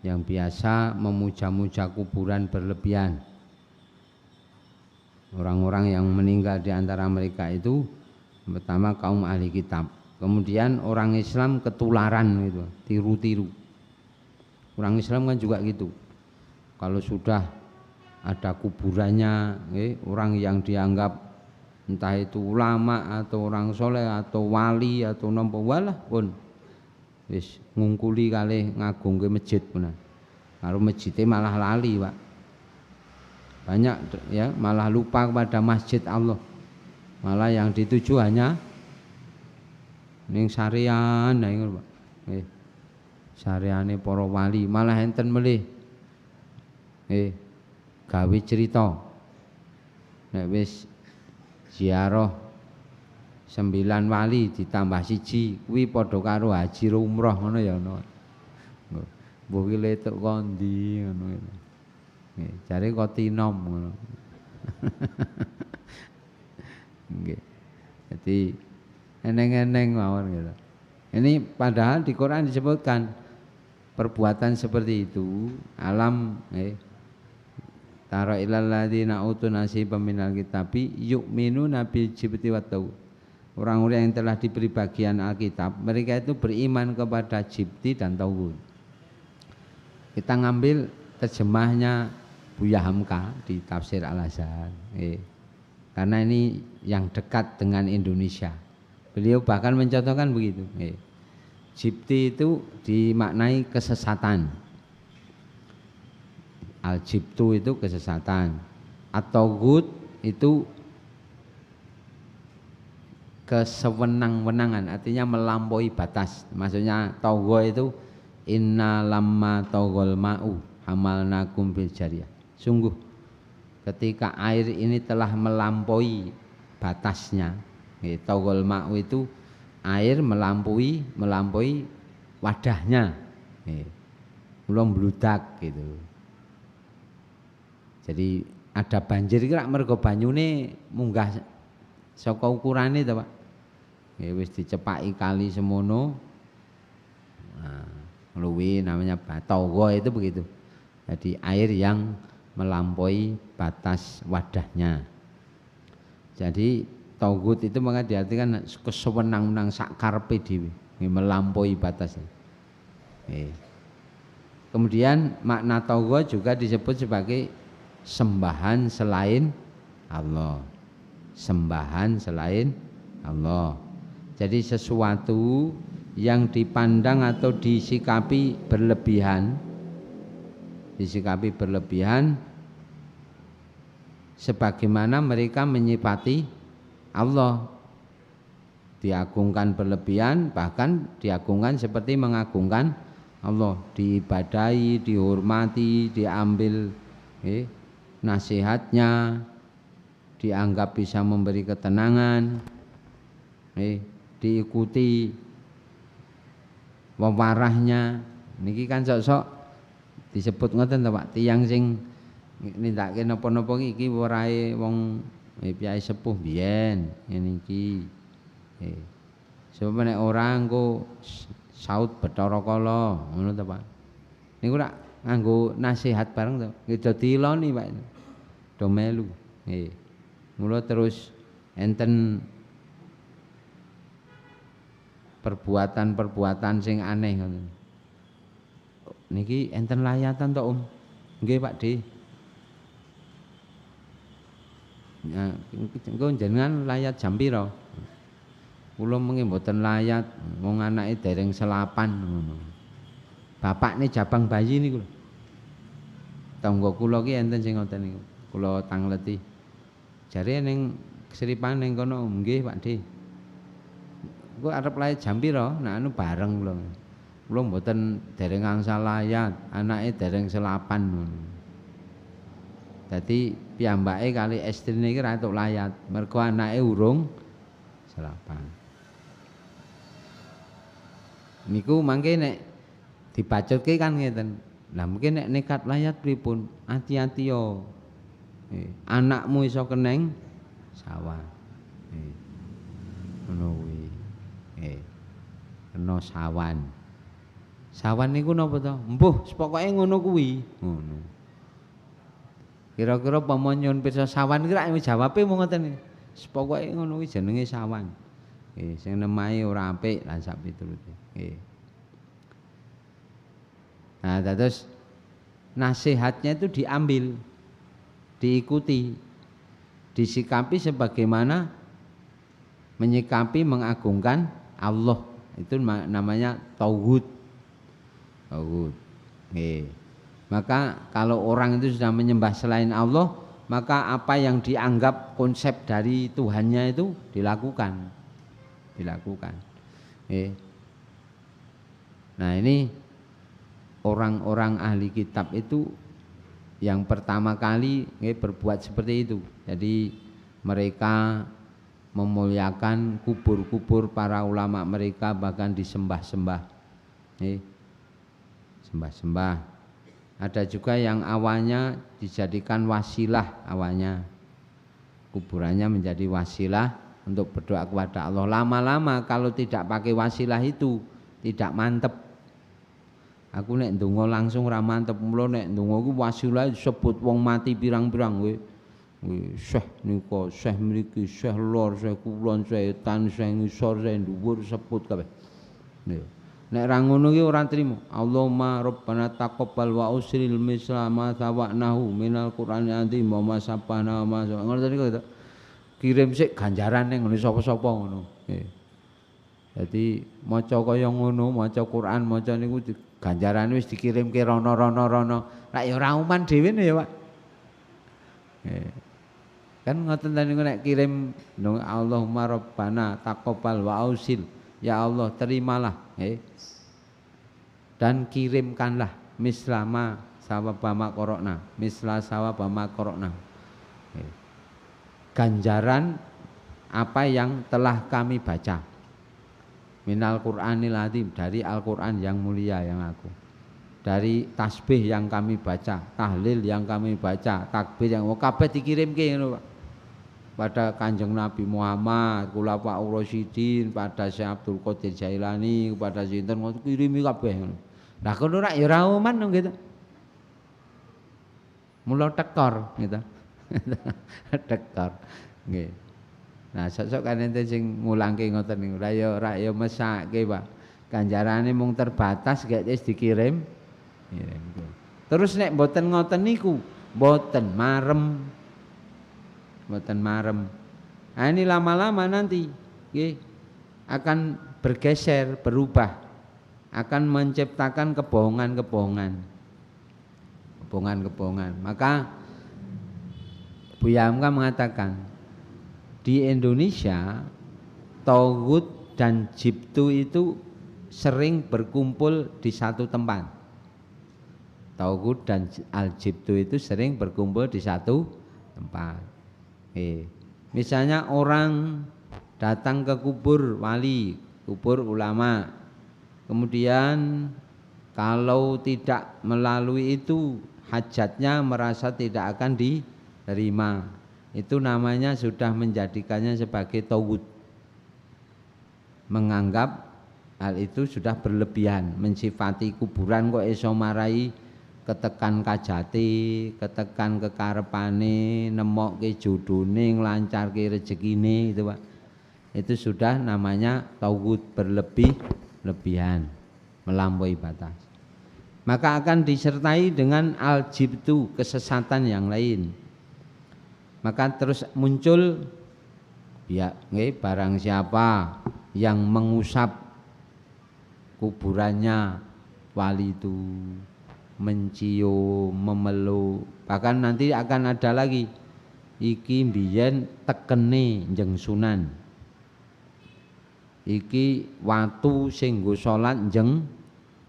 yang biasa memuja-muja kuburan berlebihan. Orang-orang yang meninggal di antara mereka itu pertama kaum ahli kitab, kemudian orang Islam ketularan gitu, tiru-tiru. Orang Islam kan juga gitu, kalau sudah ada kuburannya, orang yang dianggap entah itu ulama atau orang soleh atau wali atau nampa walah pun wis ngungkuli kalih ngagungke masjid pun. Karo masjidnya malah lali, Pak. Banyak ya, malah lupa kepada masjid Allah. Malah yang dituju hanya ning sarean nah ngono, Pak. Nggih. Sareane para wali, malah enten melih gawe cerita nek wis ziarah 9 wali ditambah siji kuwi padha karo haji umrah ngono ya ono. Mbuh ki letuk kondi ngono. Nggih, jare kok tinom ngono. Nggih. Jadi eneng-eneng mawon gitu. Ini padahal di Quran disebutkan perbuatan seperti itu alam tara ilal ladzina utun nasiban minal kitabi yu'minuna bil jibti wat taghut. Orang-orang yang telah diberi bagian Alkitab, mereka itu beriman kepada Jibti dan Taghut. Kita ngambil terjemahnya Buya Hamka di Tafsir Al-Azhar. Karena ini yang dekat dengan Indonesia. Beliau bahkan mencontohkan begitu. Jibti itu dimaknai kesesatan. Al-Jibtu itu kesesatan. At-Taghut itu kesewenang-wenangan, artinya melampaui batas. Maksudnya tagha itu inna lamma taghal ma'u hamalnakum fil jariyah. Sungguh ketika air ini telah melampaui batasnya. Taghal ma'u itu air melampaui wadahnya. Belum bludak gitu. Jadi ada banjir kira mergo banyune munggah saka ukurane to, Pak. Ya wis dicepaki kali semono. Nah, luwi namanya batagha itu begitu. Jadi air yang melampaui batas wadahnya. Jadi taghut itu maka diartikan kesewenang-wenang sak karepe dhewe, melampaui batasnya. Kemudian makna tagha juga disebut sebagai sembahan selain Allah. Sembahan selain Allah. Jadi sesuatu yang dipandang atau disikapi berlebihan, sebagaimana mereka menyifati Allah, diagungkan berlebihan, bahkan diagungkan seperti mengagungkan Allah, diibadahi, dihormati, diambil nasihatnya, dianggap bisa memberi ketenangan, diikuti wewarahnya. Niki kan sok-sok disebut ngoten to Pak, tiyang sing nindakake napa-napa iki warahe wong piyai sepuh biyen ngene iki. Sebab nek ora engko saut Bathara Kala ngono to Pak. Niku rak nganggo nasihat bareng to. Nggih do diloni Pak. Do melu. Nggih. Mula terus enten perbuatan-perbuatan sing aneh ngoten. Niki enten layatan to Om. Nggih Pak D. Nah, engko jenengan layat jam pira? Kula mengki mboten layat, wong anake dereng selapan ngono. Bapakne jabang bayi niku lho. Tangga kula ki enten sing ngoten niku. Kula tangleti. Jare ning keseripan ning kono, nggih Pak D. Engko arep layat jam pira? Nah anu bareng kula. Kula mboten dereng angsal layat, anake dereng selapan ngono. Dadi piyambake kali estrine iki ra entuk layat, mergo anake urung selapan. Niku mangke nek dibacutke kan ngeten. Lah mungkin nek nekat layat pripun? Hati-hati yo. Anakmu iso keneng sawan. Ngono kuwi. Kena sawan. Sawan niku napa to? Mbuh, pokoke ngono kuwi. Ngono. Kira-kira pama nyun pirsa sawan ki rak jawabe mung ngoten. Pokoke ngono kuwi jenenge sawan. Sing nemahe ora apik lan sak piturute. Nah, terus nasihatnya itu diambil, diikuti, disikapi sebagaimana menyikapi mengagungkan Allah. Itu namanya tauhid. Tauhid. Maka kalau orang itu sudah menyembah selain Allah, maka apa yang dianggap konsep dari Tuhannya itu dilakukan. Nah ini orang-orang ahli kitab itu yang pertama kali berbuat seperti itu. Jadi mereka memuliakan kubur-kubur para ulama mereka, bahkan disembah-sembah. Sembah-sembah. Ada juga yang awalnya dijadikan wasilah, awalnya kuburannya menjadi wasilah untuk berdoa kepada Allah. Lama-lama kalau tidak pakai wasilah itu tidak mantep. Aku nek ndonga langsung ora mantep. Mula nek ndonga ku wasilah disebut wong mati pirang-pirang kowe. Syekh nika, syekh mriki, syekh lor, syekh kulon, syekh etan, syekh ngisor, syekh dhuwur sebut kabeh. Nek ra ngono ki ora trimo. Allahumma rabbana taqabbal wa usril mislama tawanahu minal qur'ani azim wa masabana wa ngono niku to. Kirim sik ganjaran ning ngene sapa-sapa ngono. Dadi maca kaya ngono, maca Quran, maca niku ganjarane wis dikirimke rono. Rak ya ora uman dhewe ya, Pak. Kan ngoten ta niku nek kirim Allahumma rabbana taqabbal wa ausil. Ya Allah, terimalah, dan kirimkanlah mislama sawabama korokna, misla sawabama korokna. Ganjaran apa yang telah kami baca. Minal Qur'anil azim, dari Al-Qur'an yang mulia yang aku. Dari tasbih yang kami baca, tahlil yang kami baca, takbir yang kabeh dikirimke ngono, Pak. Pada Kanjeng Nabi Muhammad, Khulafaur Rasyidin, pada Syekh Abdul Qadir Jailani, kepada sinten ngono kirimi kabeh ngono. Lah kono rak ya ora uman gitu. Mula tekor gitu. Tekor. Nggih. Nah, sesuk kan ente sing ngulangke ngoten niku. Ora ya mesake, Pak. Ganjarane mung terbatas gek wis dikirim. Terus nek mboten ngoten niku, mboten marem. Mboten marem. Nah, ini lama-lama nanti nggih akan bergeser, berubah, akan menciptakan kebohongan. Maka Buya Hamka mengatakan di Indonesia Tauhid dan Jibtu itu sering berkumpul di satu tempat. Tauhid dan Al-Jibtu itu sering berkumpul di satu tempat. Misalnya orang datang ke kubur wali, kubur ulama, kemudian kalau tidak melalui itu hajatnya merasa tidak akan diterima. Itu namanya sudah menjadikannya sebagai tauhid. Menganggap hal itu sudah berlebihan, mensifati kuburan kok iso marai ketekan kajati, ketekan kekarepane, nemokke jodone, nglancarke rezekine itu Pak. Itu sudah namanya tauhid berlebihan, melampaui batas. Maka akan disertai dengan al-jibtu, kesesatan yang lain. Maka terus muncul ya barang siapa yang mengusap kuburannya wali itu, mencium, memeluk, bahkan nanti akan ada lagi iki mbiyen tekene njeng Sunan, iki watu sing nggo salat njeng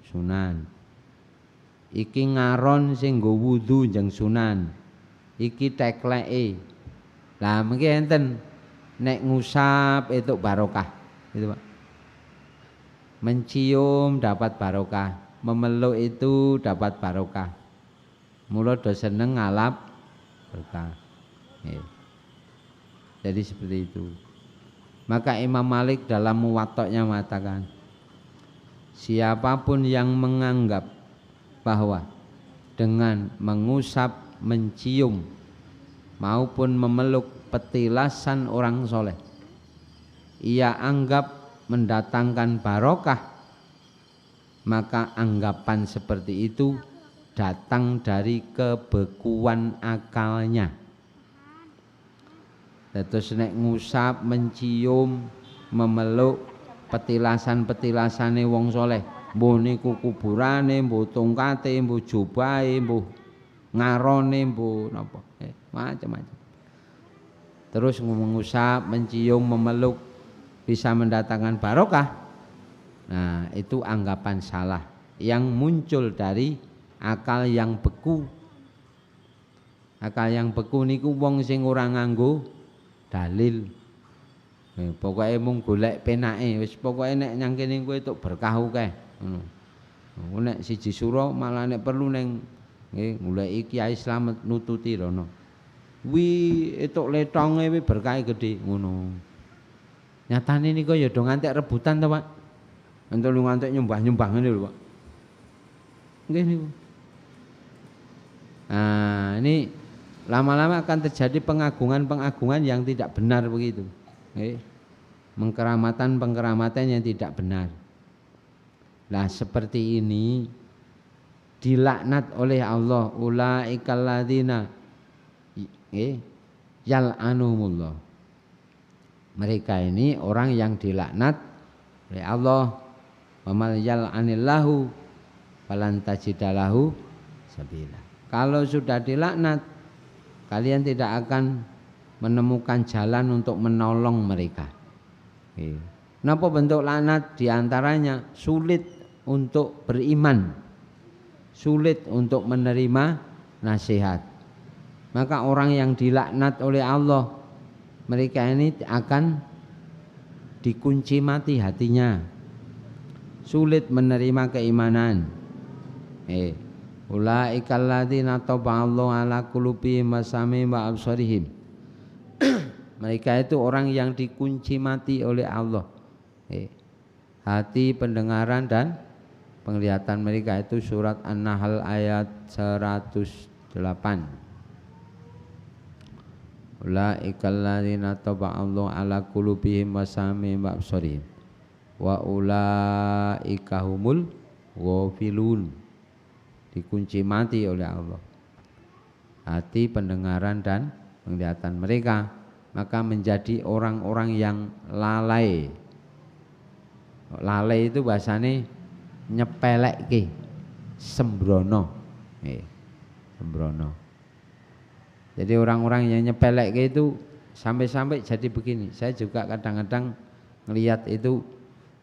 Sunan, iki ngaron sing nggo wudu njeng Sunan, iki tekleke. Lah mengki enten nek ngusap itu barokah gitu Pak. Mencium dapat barokah, memeluk itu dapat barokah. Mula do seneng ngalap berkah. Jadi seperti itu. Maka Imam Malik dalam Muwatta'nya mengatakan, siapapun yang menganggap bahwa dengan mengusap, mencium maupun memeluk petilasan orang soleh, ia anggap mendatangkan barokah, maka anggapan seperti itu datang dari kebekuan akalnya. Terus nek ngusap, mencium, memeluk petilasan-petilasane wong soleh, mbuh niku kuburane, mbuh tongkate, mbuh jubahe, mbuh ngarone, mbuh napa, macam-macam. Terus mengusap, mencium, memeluk bisa mendatangkan barokah. Nah, itu anggapan salah yang muncul dari akal yang beku. Akal yang beku niku wong sing ora nganggo dalil. Pokoke mung golek penake, wis pokoke nek nyang kene kowe tok berkah akeh ngono. Nek siji sura malah nek perlu ning nggih goleki Kiai Slamet nututi rono. Wi etuk letonge wi berkahe gedhe ngono. Nyatane niku ya do ngantek rebutan to, Pak. Entuk lu ngantek nyembah-nyembah ngene lho, Pak. Nggih niku. Nah, ini lama-lama akan terjadi pengagungan-pengagungan yang tidak benar begitu. Pengkeramatan yang tidak benar. Nah, seperti ini dilaknat oleh Allah, ulaikal ladzina yal'anumullah. Mereka ini orang yang dilaknat oleh Allah. Wa mal yal'anillahu falan tajidalahu sabila. Kalau sudah dilaknat, kalian tidak akan menemukan jalan untuk menolong mereka. Kenapa bentuk laknat? Di antaranya sulit untuk beriman, sulit untuk menerima nasihat. Maka orang yang dilaknat oleh Allah, mereka ini akan dikunci mati hatinya, sulit menerima keimanan. Ulaikal ladzina taba'allahu ala qulubihim wa sam'ihim wa absarihim. Mereka itu orang yang dikunci mati oleh Allah. Hati, pendengaran dan penglihatan mereka. Itu surat An-Nahl ayat 108. Ulaikal ladzina taba'allahu ala qulubihim wa sam'ihim wa absarihim wa ulaika humul ghafilun. Dikunci mati oleh Allah hati, pendengaran dan penglihatan mereka, maka menjadi orang-orang yang lalai, Lalai itu bahasane nyepelekke, sembrono. Sembrono. Jadi orang-orang yang nyepelekke itu sampai-sampai jadi begini. Saya juga kadang-kadang ngelihat itu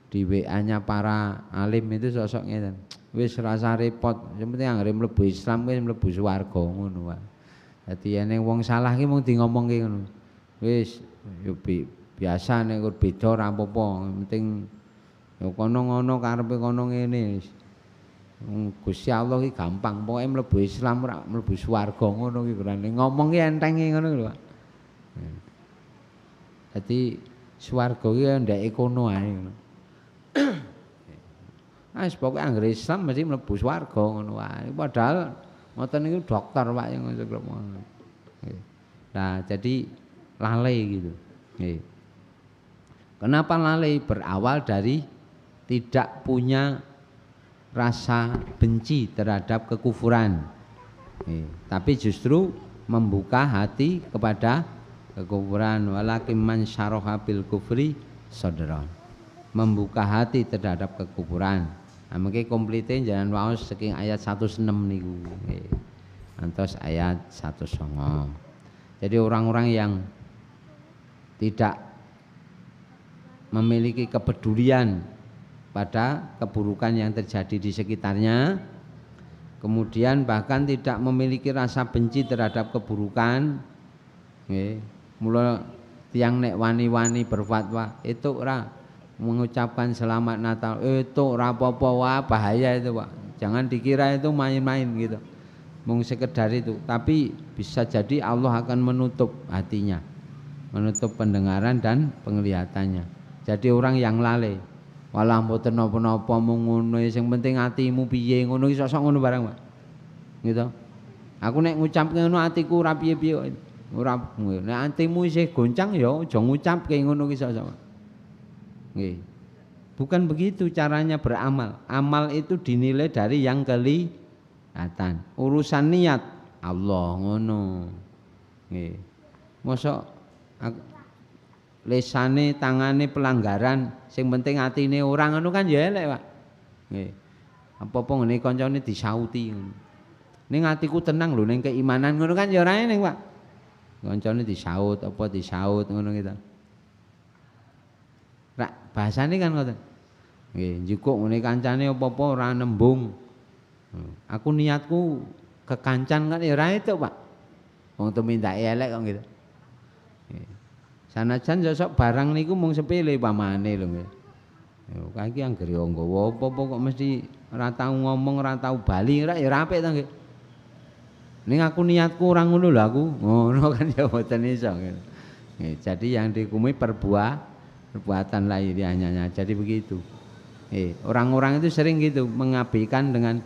di WA-nya para alim itu sosok ngeten. Wis rasa repot, yang penting anggere mlebu Islam wis mlebu swarga ngono wae. Dadi ene wong salah ki mung di ngomongke ngono. Wis yo biasa nek beda ora apa-apa, penting yo kono ngono karepe kono ngene. Gusti Allah ki gampang, pokoke mlebu Islam ora mlebu swarga ngono ki berane ngomong ki entenge ngono lho Pak. Dadi swarga ki ndeke kono ae ngono. Wis pokoke anggere Islam mesti mlebu swarga ngono wae. Padahal ngoten niku dokter Pak yang ngono. Nah, jadi lalai gitu. Kenapa lalai? Berawal dari tidak punya rasa benci terhadap kekufuran, tapi justru membuka hati kepada kekufuran. Walakin man syaraha bil kufri sadran, membuka hati terhadap kekufuran. Nah, mengke komplite jangan waos saking ayat 106 niku. Antos ayat 109. Jadi orang-orang yang tidak memiliki kepedulian pada keburukan yang terjadi di sekitarnya, kemudian bahkan tidak memiliki rasa benci terhadap keburukan, mula tiang nek wani-wani berfatwa itu ora mengucapkan selamat Natal, itu ora apa-apa, wah bahaya itu Pak. Jangan dikira itu main-main gitu, mung sekedar itu, tapi bisa jadi Allah akan menutup hatinya, menutup pendengaran dan penglihatannya. Jadi orang yang lalai, walah mboten napa-napa mung ngono, sing penting atimu piye ngono iki sok ngono barang, Pak. Gitu. Aku nek ngucapke ngono atiku ora piye-piye ora. Nek atimu isih goncang ya aja ngucapke ngono iki sok. Nggih. Bukan begitu caranya beramal. Amal itu dinilai dari yang kelihatan. Urusan niat Allah ngono. Nggih. Mosok lesane tangane pelanggaran, sing penting atine orang ngono kan ya elek, Pak. Nggih. Apa-apa ngene kancane disauti ngono. Ning atiku tenang lho ning keimanan ngono kan ya ora ening, Pak. Kancane disaut apa disaut ngono gitu. Rak bahasane kan ngoten. Nggih, njukuk ngene kancane apa-apa ora nembung. Aku niatku kekancan kan ya ora itu, Pak. Wong tumindake elek kok gitu. Sanajan sosok barang niku mung sepele pamane lho nggih. Ya kaki anggere nggawa apa-apa kok mesti ora tau ngomong, ora tau bali, ora ya apik to nggih. Ning aku niatku ora ngono lho aku. Ngono kan ya mboten iso. Nggih, jadi yang dihukumi perbuatan lahiriahnya. Jadi begitu. Orang-orang itu sering gitu mengabaikan dengan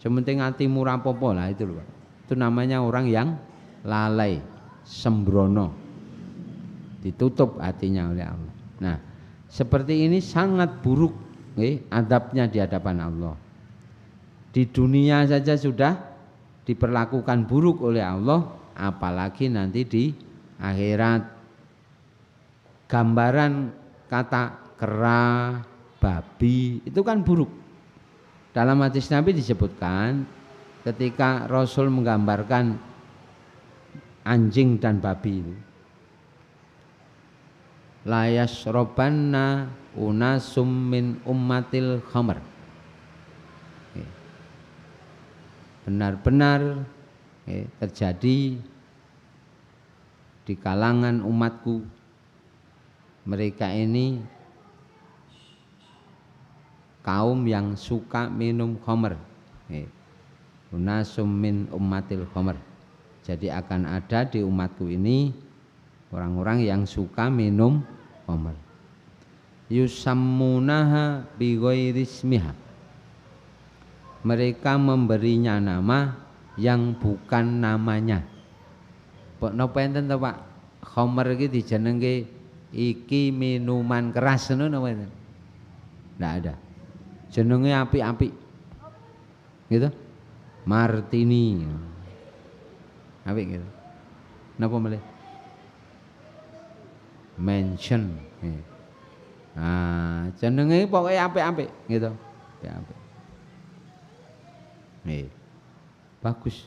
sementing hatimu ora apa-apa lah itu lho, Pak. Itu namanya orang yang lalai, sembrono. Ditutup hatinya oleh Allah. Nah, seperti ini sangat buruk adabnya di hadapan Allah. Di dunia saja sudah diperlakukan buruk oleh Allah, apalagi nanti di akhirat. Gambaran kata kera, babi itu kan buruk. Dalam hadis Nabi disebutkan ketika Rasul menggambarkan anjing dan babi itu, la yasrobanna unasum min ummatil khamr. Benar-benar terjadi di kalangan umatku, mereka ini kaum yang suka minum khamr. Unasum min ummatil khamr. Jadi akan ada di umatku ini orang-orang yang suka minum khamr. Yusammunaha bi ghairi ismiha. Mereka memberinya nama yang bukan namanya. Napa enten to, Pak? Khamr iki dijenengke iki minuman keras ngono napa enten? Ndak ada. Jenenge apik-apik. Gitu. Martini. Apik gitu. Napa melih? Mention. Nah, jenenge pokoknya apik-apik gitu. Apik-apik. Nih. Bagus.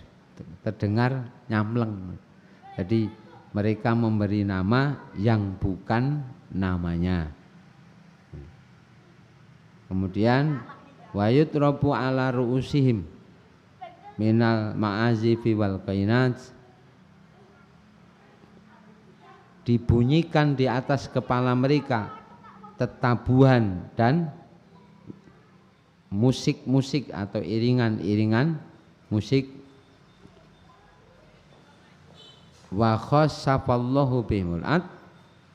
Terdengar nyamleng. Jadi mereka memberi nama yang bukan namanya. Kemudian wayut robu ala ru'usihim minal ma'azifi wal qainat, dibunyikan di atas kepala mereka tetabuhan dan musik-musik atau iringan-iringan musik. Wa khassafallahu bihimul ard,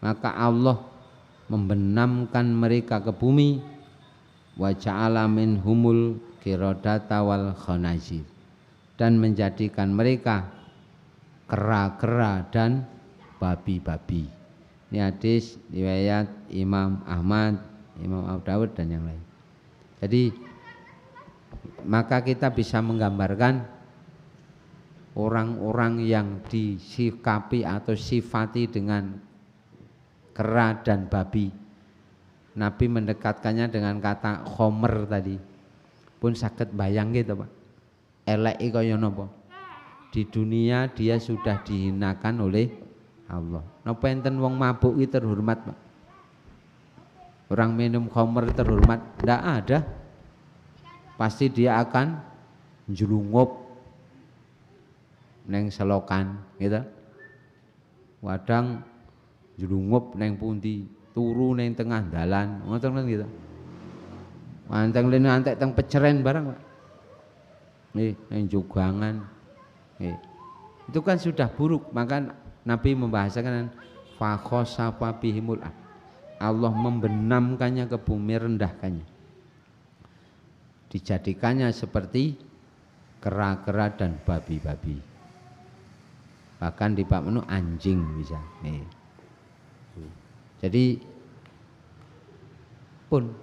maka Allah membenamkan mereka ke bumi. Wa ja'ala minhumul qiradata wal khanazir, dan menjadikan mereka kera-kera dan babi-babi. Ini hadis riwayat Imam Ahmad, Imam Abu Dawud dan yang lain. Jadi maka kita bisa menggambarkan orang-orang yang disikapi atau sifati dengan kera dan babi. Nabi mendekatkannya dengan kata khomer tadi. Pun saged bayang gitu Pak. Eleki kaya napa? Di dunia dia sudah dihinakan oleh Allah. Napa enten wong mabuk iki terhormat Pak? Orang minum khomer terhormat? Tidak ada. Pasti dia akan njlungup neng selokan gitu. Wadang njlungup neng pundi, turu neng tengah dalan, ngoten kan gitu. Manteng lene antek teng peceren barang Pak. Nih, neng jogangan. Nih. Itu kan sudah buruk, maka Nabi membahasakan fa khosafa bihimul. Allah membenamkannya ke bumi, rendahkannya. Dijadikannya seperti kera-kera dan babi-babi. Bahkan di bab menu anjing bisa. Nih. Jadi pun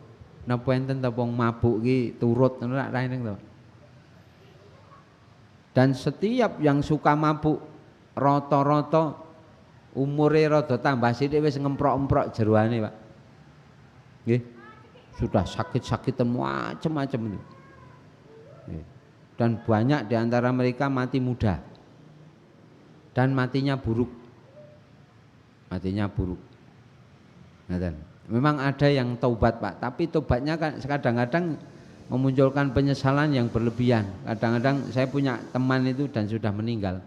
napa enten ta wong mabuk ki turut ngono ra eneng to. Dan setiap yang suka mabuk rata-rata umure rada tambah sithik wis ngemprok-emprok jeroane, Pak. Nggih. Sudah sakit-sakitan macam-macam itu. Dan banyak di antara mereka mati muda. Dan matinya buruk. Matinya buruk. Memang ada yang taubat Pak, tapi taubatnya kan kadang-kadang memunculkan penyesalan yang berlebihan. Kadang-kadang saya punya teman itu dan sudah meninggal.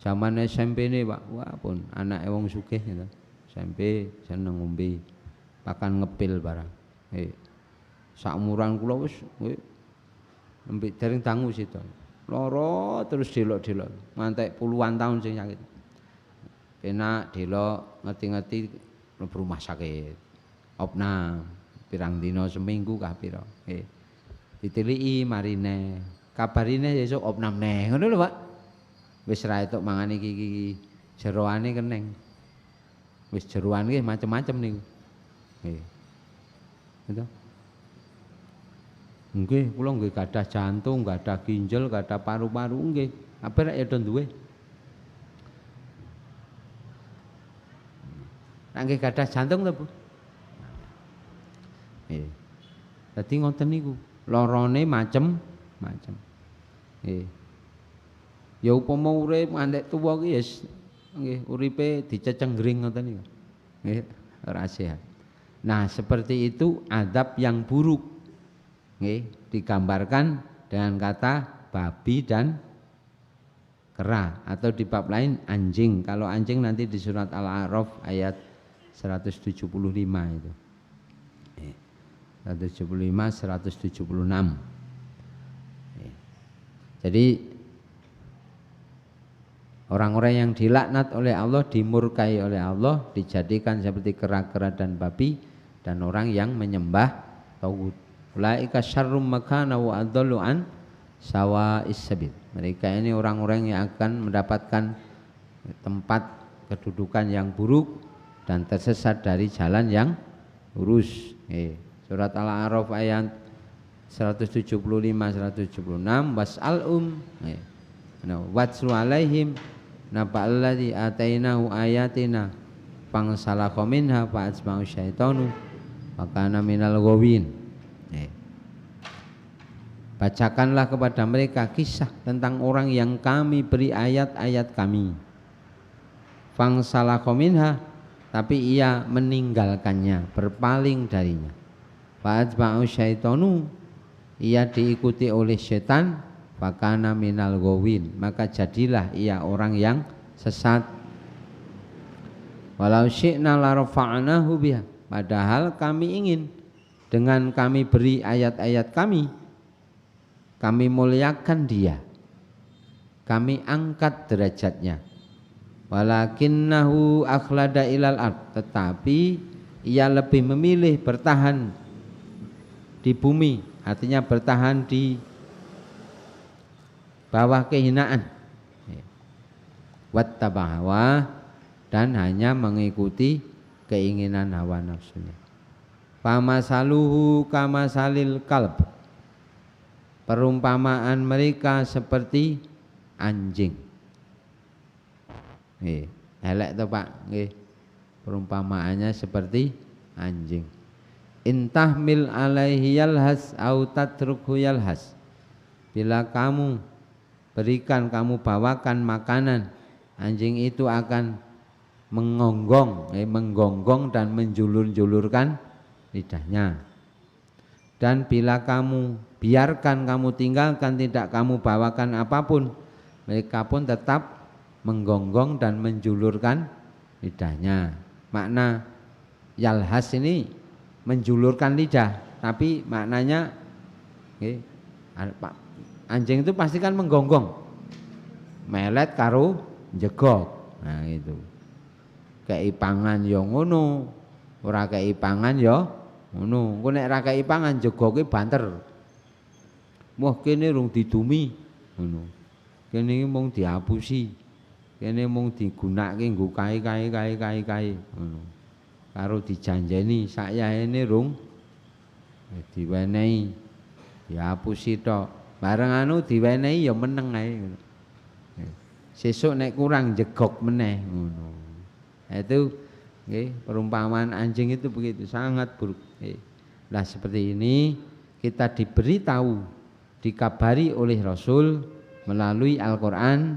Zaman SMP ini Pak, wah pun anak wong sugih gitu. SMP seneng ngombe, pakan ngepil barang. Sakumuran kula wis nembe dereng dangu situ. Loro terus delok-delok, ngantek puluhan tahun sing sakit. Penak delok ngerti-ngerti mlebu rumah sakit. Opnam pirang dina seminggu kah pira. Ditiliki marine, kabarine esuk opnam neh. Ngono lho, Pak. Wis ra etuk mangan iki jeroane keneng. Wis jeroan nggih macem-macem niku. Nggih. Gitu. Nggih, kula nggih gadah jantung, gadah ginjal, gadah paru-paru nggih. Apa rek ya do duwe. Nek nggih gadah jantung to, Bu? Nggih. Dadi ngoten niku, lorone macem-macem. Nggih. Ya upama urip ngantek tuwa ki ya nggih uripe dicecenggring ngoten niku. Nggih, ora sehat. Nah, seperti itu adab yang buruk. Nggih, digambarkan dengan kata babi dan kera, atau di bab lain anjing. Kalau anjing nanti di surat Al-A'raf ayat 175 itu. 175 176. Jadi orang-orang yang dilaknat oleh Allah, dimurkai oleh Allah, dijadikan seperti kera-kera dan babi, dan orang yang menyembah tauhid. Ulaika syarrum makana wa adallu an sawa'is sabil. Mereka ini orang-orang yang akan mendapatkan tempat kedudukan yang buruk dan tersesat dari jalan yang lurus. Surat Al-A'raf ayat 175 176 was'alum watslu alaihim naba'alladzi atainahu ayatina fangsalakha minha fa'atsma'u syaitanu fakana minal ghawin. Bacakanlah kepada mereka kisah tentang orang yang kami beri ayat-ayat kami. Fangsalakha minha, tapi ia meninggalkannya, berpaling darinya. Fa'atba'u syaitanu, ia diikuti oleh setan. Fakana minal ghawin, maka jadilah ia orang yang sesat. Walau syi'na la rafa'nahu biha, padahal kami ingin dengan kami beri ayat-ayat kami muliakan dia, kami angkat derajatnya. Walakinnahu akhlada ilal ard, tetapi ia lebih memilih bertahan di bumi, artinya bertahan di bawah kehinaan. Wattaba hawa, dan hanya mengikuti keinginan hawa nafsunya. Famasaluhu kamasalil kalb, perumpamaan mereka seperti anjing. Elek to Pak, nggih. Perumpamaannya seperti anjing. Intahmil alaihi yalhas au tatrukhu yalhas. Bila kamu berikan, kamu bawakan makanan, anjing itu akan menggonggong dan menjulur-julurkan lidahnya. Dan bila kamu biarkan, kamu tinggalkan, tidak kamu bawakan apapun, mereka pun tetap menggonggong dan menjulurkan lidahnya. Makna yalhas ini menjulurkan lidah, tapi maknanya anjing itu pasti kan menggonggong, melet karo jegok. Nah itu keipangan ya ngono, ora keipangan ya ngono. Engko nek ra keipangan jegoke banter. Wah kene rung didumi ngono. Kene iki mung diapusi. Kene mung digunakake nggo kae ngono. Karo dijanjeni sakyaene rung diwenehi, diapusi tok. Bareng anu diwenehi ya meneng ae ngono. Sesuk nek kurang jegok meneh ngono. Itu nggih, perumpamaan anjing itu begitu, sangat buruk. Nah seperti ini kita diberitahu, dikabari oleh Rasul melalui Al-Quran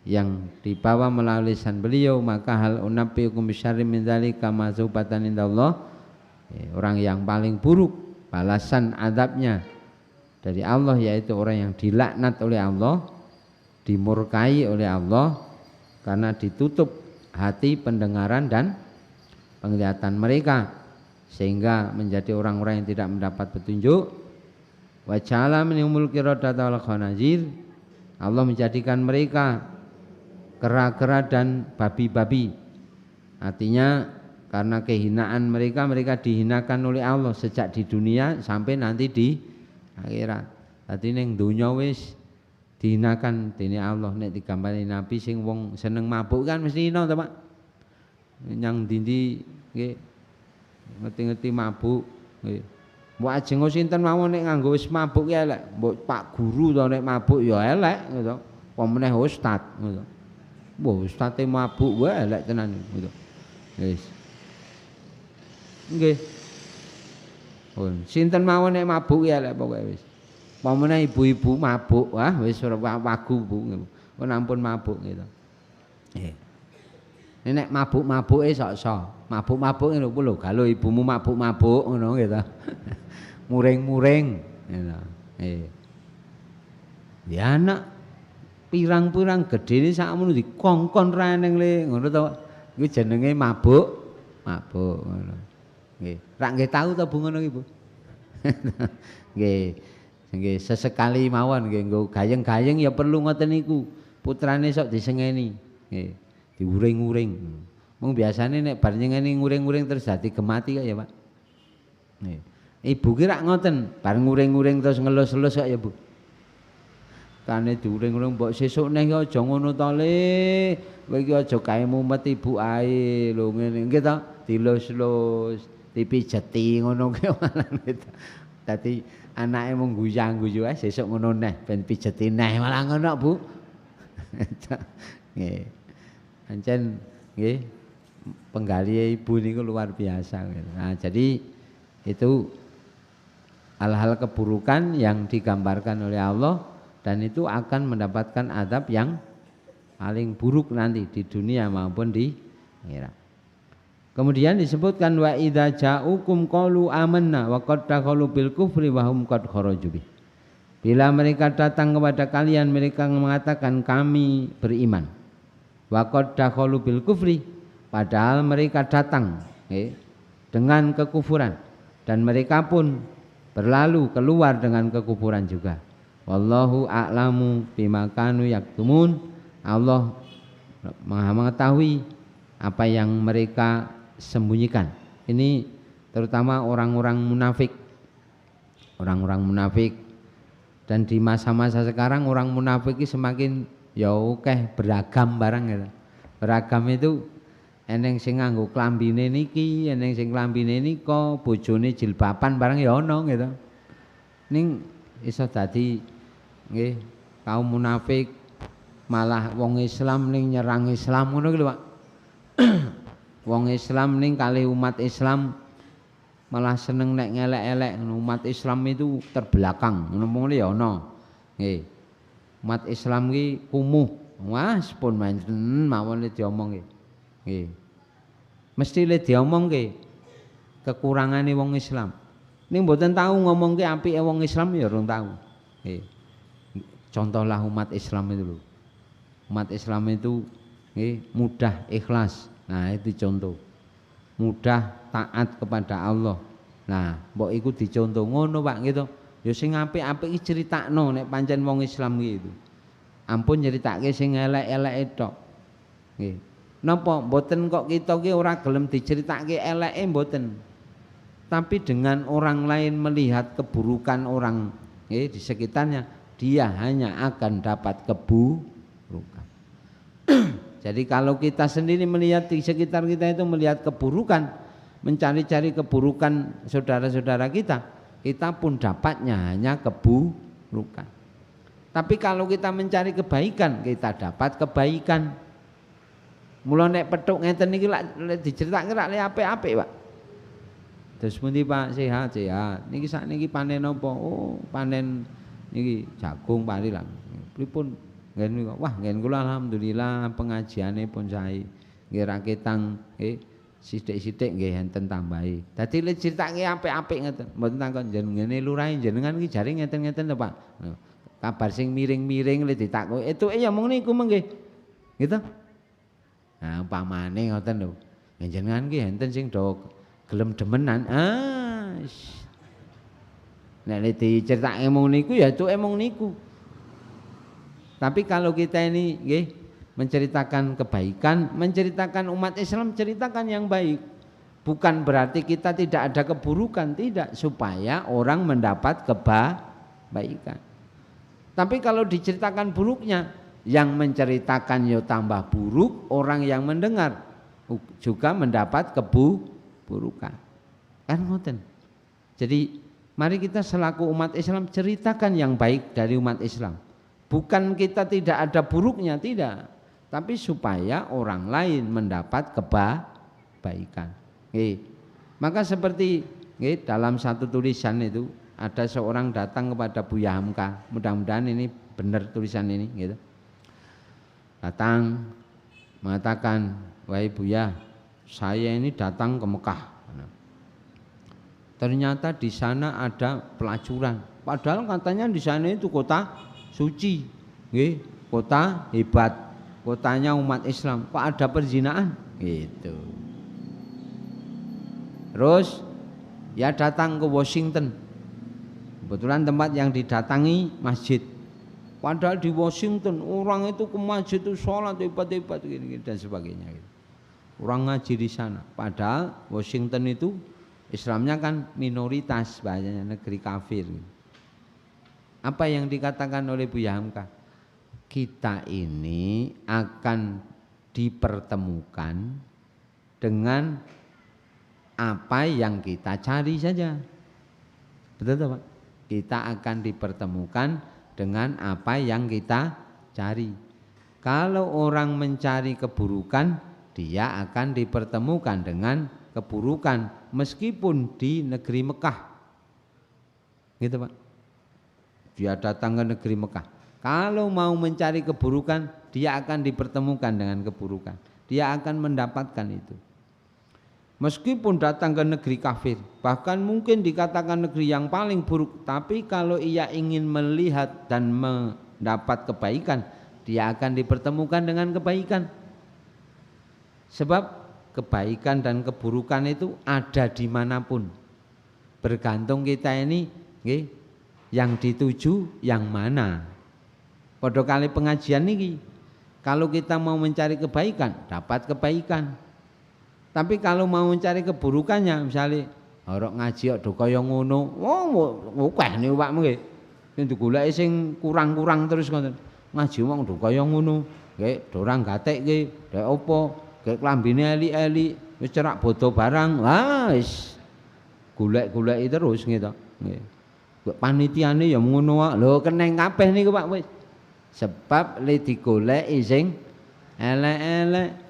yang dibawa melalui lisan beliau. Maka hal unabbiukum bisyarrin min dzalika mazubatan indallah, orang yang paling buruk balasan adabnya dari Allah, yaitu orang yang dilaknat oleh Allah, dimurkai oleh Allah karena ditutup hati, pendengaran dan penglihatan mereka, sehingga menjadi orang-orang yang tidak mendapat petunjuk. Wa ja'ala minhumul qiradata wal khanazir, Allah menjadikan mereka kera-kera dan babi-babi. Artinya karena kehinaan mereka, mereka dihinakan oleh Allah sejak di dunia sampai nanti di akhirat. Dadi ning donya wis dihinakan dene Allah. Nek digambari Nabi sing wong seneng mabuk kan mesti hina to, Pak. Nyang ndi-ndi nggih ngerti-ngerti mabuk nggih. Mbok ajeng sinten mawon nek nganggo wis mabuk ya elek. Mbok Pak Guru to nek mabuk ya elek ngono. Apa meneh ustaz ngono. Mbok ustaze mabuk wae elek tenan ngono. Wis. Nggih. Oh, sinten mawon nek mabuk ya elek pokoke wis. Apa meneh ibu-ibu mabuk, wah wis ora wagu Bu. Oh ampun mabuk gitu. Nek mabuk-mabuke sok-sok. Mabuk-mabuk lho lho, kalau ibumu mabuk-mabuk ngono gitu. Muring-muring gitu. Ya anak pirang-pirang gedene sakmono dikongkon reneng le ngono to. Iku jenenge mabuk ngono. Nggih. Rak nggih tahu to Bu ngono iki Bu. Nggih. Nggih, sesekali mawon nggih nggo gayeng-gayeng ya perlu ngoten niku. Putrane sok disengeni. Nggih. Diuring-uring. Mung biasane nek bar nyengeni nguring-uring terus dadi gemati kok ya, Pak. Nggih. Ibu ki rak ngoten, bar nguring-uring terus ngelus-elus kok ya, Bu. Kane diuring-uring mbok sesuk neh aja ngono to Le. Kowe iki aja kae mumet ibu ae lho ngene nggih to. Dilus-lus, dipijeti ngono ki malah gitu. Dadi anake mung guyang-guyu ae sesuk ngono neh ben pijeti neh malah ngono, Bu. Nggih. Pancen nggih penggali ibu niku luar biasa gitu. Nah, jadi Itu hal-hal keburukan yang digambarkan oleh Allah, dan itu akan mendapatkan azab yang paling buruk nanti di dunia maupun di akhirat. Kemudian disebutkan wa idza ja'ukum qalu amanna wa qad dakhalu bil kufri wa hum qad kharaju bih. Bila mereka datang kepada kalian, mereka mengatakan kami beriman. Wa qad dakhalu bil kufri, padahal mereka datang dengan kekufuran, dan mereka pun berlalu keluar dengan kekufuran juga. Wallahu a'lamu bima kanu yaktumun. Allah Maha mengetahui apa yang mereka sembunyikan. Ini terutama orang-orang munafik. Orang-orang munafik. Dan di masa-masa sekarang orang munafik semakin ya oke beragam barang gitu. Beragam itu eneng sing nganggo klambine niki, eneng sing klambine nika, bojone jilbaban barang ya ono gitu. Ning iso dadi nggih kaum munafik, malah wong Islam ning nyerang Islam ngono lho Pak. Wong Islam ning kalih umat Islam malah seneng nek ngelek-elek. Umat Islam itu terbelakang ngono ya ono. Nggih. Umat Islam ki kumuh. Wah, pun manten mawon le diomong nggih. Nggih. Mesti le diomongke kekurangane wong Islam. Ning mboten tahu ngomongke apike wong Islam ya urung tahu. Nggih. Contohlah umat Islam itu lho. Umat Islam itu mudah ikhlas. Nah, itu contoh. Mudah taat kepada Allah. Nah, mbok iku dicontoh ngono Pak gitu. Ya sing apik-apik iki critakno nek pancen wong Islam gitu. Ampun nyeritake sing elek-eleke tok. Nggih. Napa mboten kok kita ki ora gelem diceritake eleke mboten. Tapi dengan orang lain melihat keburukan orang di sekitarnya, dia hanya akan dapat keburukan. Jadi kalau kita sendiri melihat di sekitar kita itu melihat keburukan, mencari-cari keburukan saudara-saudara kita, kita pun dapatnya hanya keburukan. Tapi kalau kita mencari kebaikan, kita dapat kebaikan. Mula nek petuk ngeten niki lak diceritake lak apik-apik, Pak. Terus pundi Pak, sehat-sehat. Niki sakniki panen apa? Oh, panen niki jagung pari lah. Pripun? Nggih, wah nggih kula alhamdulillah pengajiane pun sae. Nggih raketang sithik-sithik nggih enten tambahi. Dadi le critake apik-apik ngeten. Mboten takon jenengane lurahe jenengan iki jare ngeten-ngeten lho Pak. Kabar sing miring-miring le ditakoki. Etuke ya mung niku mengke. Gitu. Nah, umpamane ngoten lho. Jenengan iki enten sing do gelem demenan. Nek le diceritake mung niku ya etuke mung niku. Tapi kalau kita ini menceritakan kebaikan, menceritakan umat Islam, ceritakan yang baik. Bukan berarti kita tidak ada keburukan, tidak, supaya orang mendapat kebaikan. Tapi kalau diceritakan buruknya, yang menceritakan ya tambah buruk, orang yang mendengar juga mendapat keburukan. Kan ngoten. Jadi mari kita selaku umat Islam ceritakan yang baik dari umat Islam. Bukan kita tidak ada buruknya, tidak. Tapi supaya orang lain mendapat kebaikan. Maka seperti dalam satu tulisan itu ada seorang datang kepada Buya Hamka. Mudah-mudahan ini benar tulisan ini. Gitu. Datang mengatakan, wahai Buya, saya ini datang ke Mekah. Ternyata di sana ada pelacuran. Padahal katanya di sana itu kota suci, kota hebat, kotanya umat Islam. Kok ada perzinaan? Gitu. Terus ya datang ke Washington. Kebetulan tempat yang didatangi masjid. Padahal di Washington orang itu ke masjid itu sholat hebat-hebat gini dan sebagainya. Orang ngaji di sana. Padahal Washington itu Islamnya kan minoritas, bahasanya negeri kafir. Apa yang dikatakan oleh Buya Hamka? Kita ini akan dipertemukan dengan apa yang kita cari saja. Betul tak Pak? Kita akan dipertemukan dengan apa yang kita cari. Kalau orang mencari keburukan, dia akan dipertemukan dengan keburukan meskipun di negeri Mekah. Gitu Pak. Dia datang ke negeri Mekah. Kalau mau mencari keburukan, dia akan dipertemukan dengan keburukan. Dia akan mendapatkan itu. Meskipun datang ke negeri kafir, bahkan mungkin dikatakan negeri yang paling buruk, tapi kalau ia ingin melihat dan mendapat kebaikan, dia akan dipertemukan dengan kebaikan. Sebab kebaikan dan keburukan itu ada dimanapun. Bergantung kita ini yang dituju yang mana. Padha kali pengajian niki, kalau kita mau mencari kebaikan, dapat kebaikan. Tapi kalau mau mencari keburukannya, misalnya orang ngaji kok do kaya ngono, akeh niku Pak nggih. Sing digoleki sing kurang-kurang terus ngoten. Ngaji wong do kaya ngono, nggih do ora gatekke, dek apa, nggih klambine eli-eli, wis cerak bodo barang. Wah, wis golek-goleki terus gitu. Nggih. Kok panitiane ya ngono wae. Lho keneng kabeh niku Pak wis. Sebab le digoleki sing elek-elek.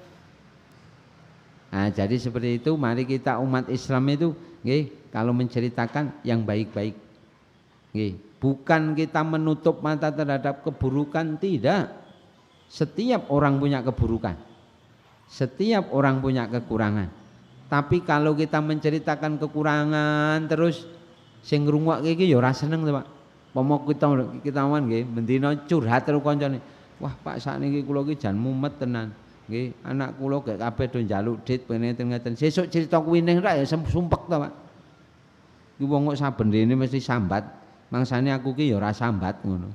Nah, jadi seperti itu mari kita umat Islam itu kalau menceritakan yang baik-baik. Bukan kita menutup mata terhadap keburukan, tidak. Setiap orang punya keburukan. Setiap orang punya kekurangan. Tapi kalau kita menceritakan kekurangan terus sing ngrungokke iki ya ora seneng to, Pak. Pomok kita nggih bendina curhat karo kancane. Wah, Pak sakniki kula iki jan mumet tenan. Nggih, anak kula gek kabeh do njaluk dit ngeten-ngeten. Sesuk cerita kuwi ning ra ya sumpek to, Pak. Ki wong kok saben dene mesti sambat. Mangsane aku ki ya ora sambat ngono.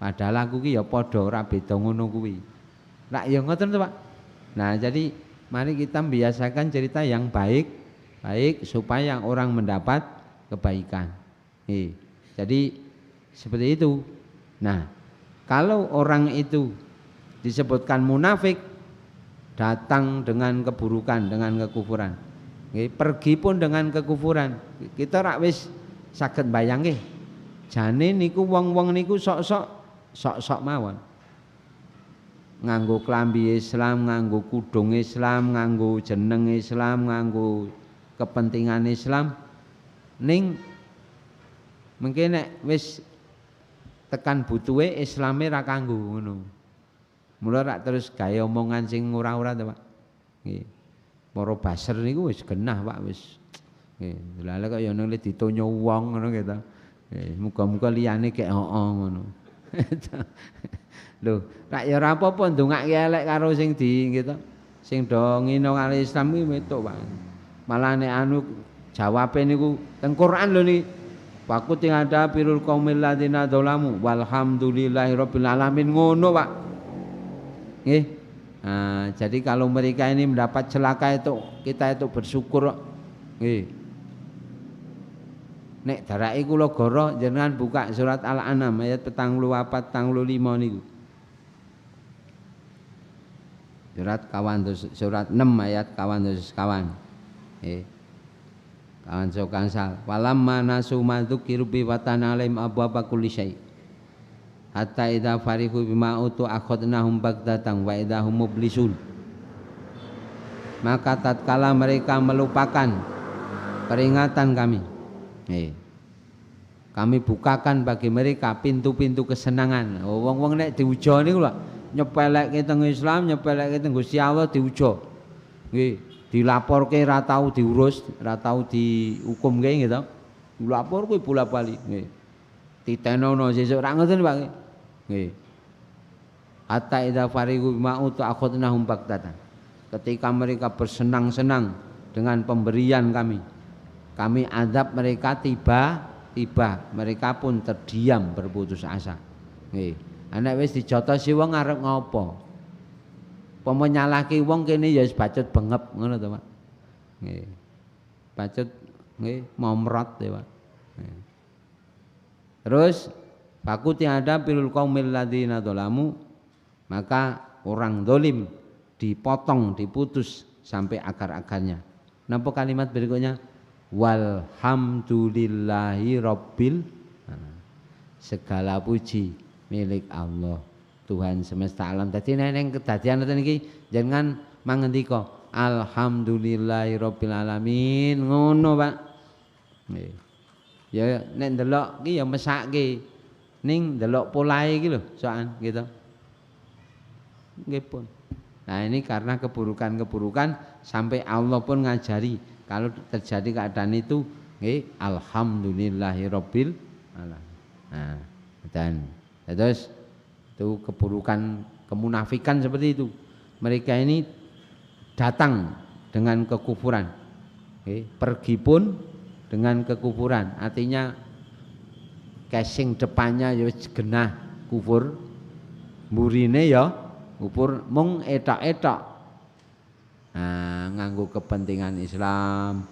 Padahal aku ki ya padha ora beda ngono kuwi. Lah ya ngoten to, Pak. Nah, jadi mari kita biasakan cerita yang baik supaya orang mendapat kebaikan. Jadi seperti itu. Nah, kalau orang itu disebutkan munafik, datang dengan keburukan, dengan kekufuran, pergi pun dengan kekufuran, kita rak wis saged bayangke jane niku wong-wong niku sok-sok mawon nganggo klambi Islam, nganggo kudung Islam, nganggo jeneng Islam, nganggo kepentingan Islam, ning mungkin nek wis tekan butuhe Islame ra kanggo ngono. Mula rak terus gawe omongan sing ora-ora to, Pak. Nggih. Para baser niku wis genah, Pak, wis. Nggih, lha kok ya nang ditonyo wong ngono gitu. Nggih, muga-muga liyane kek ngono. Lho, rak ya ora apa-apa ndongake elek karo sing gitu. Sing do ngino karo Islam iki metuk, Pak. Malah nek anu jawabe niku teng Quran lho niki. Pakut ing ada pirul qaumil ladzina dzalamu walhamdulillahirabbil alamin ngono, Pak. Nah, jadi kalau mereka ini mendapat celaka itu kita itu bersyukur. Nek darake kula goro jenengan buka surat Al-An'am ayat 44 45 niku. Surat 6 ayat kawan. Kawan sokansal walamma nasu ma dzukiru bi watana alim abwaba kulli syai. Hatta idza farihu bima utu akhadnahum bagdatan wa idahum mublisun. Maka tatkala mereka melupakan peringatan kami, kami bukakan bagi mereka pintu-pintu kesenangan. Wong-wong nek diuja niku lho nyepelekke teng Islam, nyepelekke teng Gusti Allah diuja. Nggih, dilaporke ra tau diurus, ra tau dihukumke gitu. Dilapor kuwi bola-bali nggih. Ditenono sesuk ra ngoten Pak. Nggih. Hatta idza farigu bima utu akhadnahum bagdatan. Ketika mereka bersenang-senang dengan pemberian kami azab mereka tiba-tiba, mereka pun terdiam berputus asa. Nggih. Anak wis dijotosi wong arep ngopo? Pomo nyalahke wong kene ya wis bacot bengep ngono to, Pak. Nggih. Bacot nggih momrot ya, Pak. Nggih. Terus Fakuti ada pilul qaumil ladzina dzalamu, maka orang dolim dipotong, diputus sampai akar-akarnya. Napa kalimat berikutnya? Walhamdulillahi rabbil, segala puji milik Allah Tuhan semesta alam. Dadi nek kedadian ngoten iki jenengan mangendika alhamdulillahirabbil alamin ngono Pak. Nggih. Ya nek ndelok ki ya mesake ning ndelok polahe iki lho sokan gitu. Nggih pun. Nah ini karena keburukan-keburukan sampai Allah pun ngajari kalau terjadi keadaan itu nggih alhamdulillahirabbil alamin. Nah, dan terus itu keburukan kemunafikan seperti itu. Mereka ini datang dengan kekufuran. Pergi pun dengan kekufuran. Artinya casing depannya ya genah kufur. Mburine ya kufur mung etok-etok. Nah, nganggo kepentingan Islam,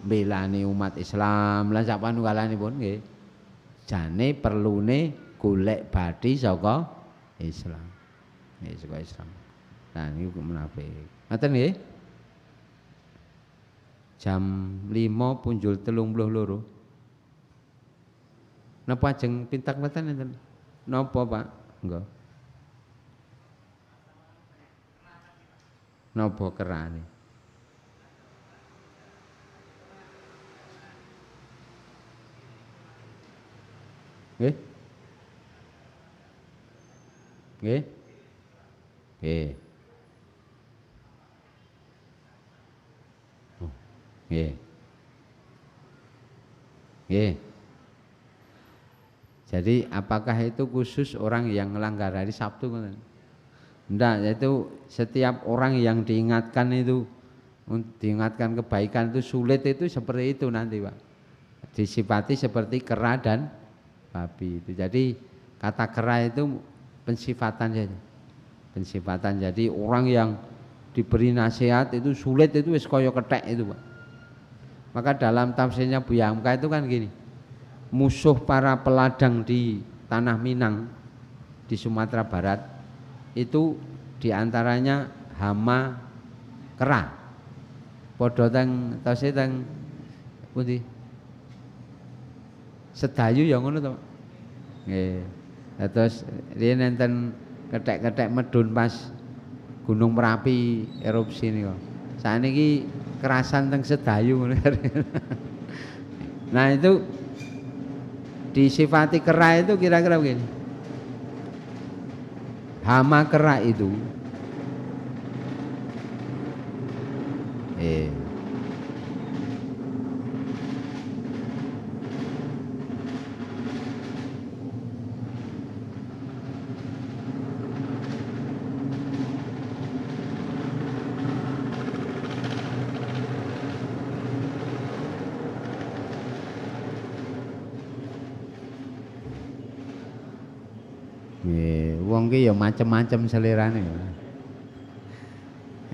belani umat Islam, lan sak panunggalanipun nggih. Jane perlune golek bathi saka Islam. Nggih saka Islam. Nah niku munafik. Ngoten nggih. Jam 5 punjul 32. Napa ajeng pintak ngeten enten? Napa Pak? Enggak. Napa kerane? Nggih. Nggih. Nggih. Oh, nggih. Nggih. Jadi apakah itu khusus orang yang melanggar hari Sabtu? Enggak, itu setiap orang yang diingatkan itu, diingatkan kebaikan itu sulit itu seperti itu nanti Pak. Disifati seperti kera dan babi itu. Jadi kata kera itu pensifatan saja. Pensifatan. Jadi orang yang diberi nasihat itu sulit itu wis kaya kethek itu Pak. Maka dalam tafsirnya Buya Hamka itu kan gini. Musuh para peladang di tanah Minang di Sumatera Barat itu diantaranya hama kera. Padha teng tase teng pundi? Sedayu ya ngono to. Nggih. Terus riyen enten kethek-kethek medun pas Gunung Merapi erupsi niku. Sakniki kerasan teng Sedayu ngono. Nah itu disifati kera itu kira-kira begini. Hama kera itu wong ki ya macem-macem selerane.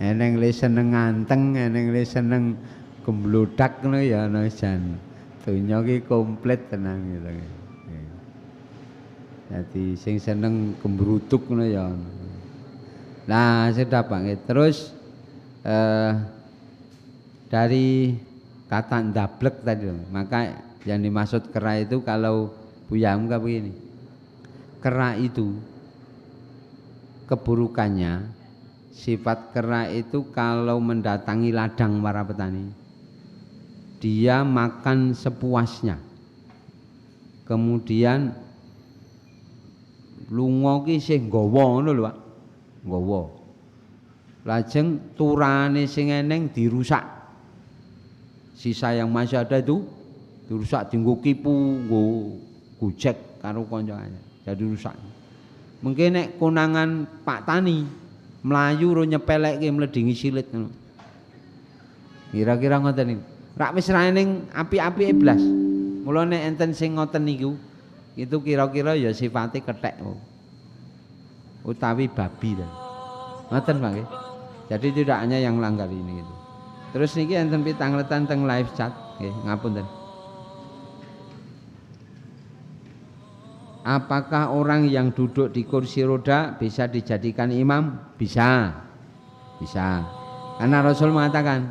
Eneng le seneng nganteng, eneng le seneng gemblodak ngono ya ana jan. Donya ki komplit tenang gitu. Jadi sing seneng gembrutuk ngono ya. Nah, sedap Pak. Terus dari kata ndablek tadi, maka yang dimaksud kera itu kalau Buya Hamka begini. Kera itu keburukannya, sifat kera itu kalau mendatangi ladang para petani, dia makan sepuasnya. Kemudian lunga ki sing nggawa ngono lho Pak. Nggawa. Lajeng turane sing eneng dirusak. Sisa yang masih ada itu dirusak, dienggo kipu, nggo gojek karo kancane. Jadi rusak. Mungkin nek konangan Pak Tani mlayu ro nyepelekke mledingi silit ngono. Kira-kira ngoten niku. Rak wis ra ning api-apike blas. Mula nek enten sing ngoten niku itu kira-kira ya sifate kethek utawi babi ta. Ngoten Pak nggih. Jadi tidak hanya yang melanggar ini gitu. Terus niki enten pitangletan teng live chat nggih, ngapunten. Apakah orang yang duduk di kursi roda bisa dijadikan imam? Bisa. Bisa. Karena Rasul mengatakan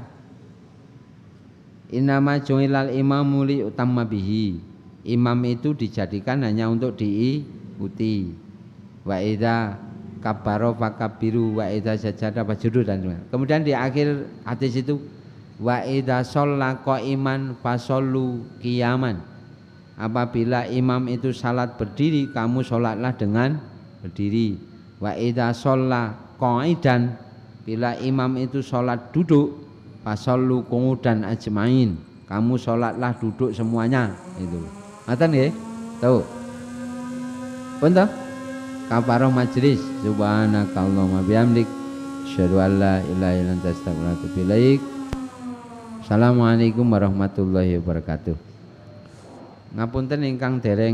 innama ju'ilal imamu li utamma bihi. Imam itu dijadikan hanya untuk diikuti. Wa idza kabaro fakabiru wa idza sajada fasjudu dan sebagainya. Kemudian di akhir hadis itu wa idza shalla qa'iman fasallu qiyaman. Apabila imam itu salat berdiri, kamu salatlah dengan berdiri. Wa idza shalla qa'idan, bila imam itu salat duduk, fasallu qu'udan ajmain. Kamu salatlah duduk semuanya itu. Ngoten nggih? Tuh. Pun toh? Kafarah majlis subhanakallahumma bihamdik asyhadu an la ilaha illa anta astaghfiruka wa atubu ilaik. Assalamualaikum warahmatullahi wabarakatuh. Ngapunten ingkang dereng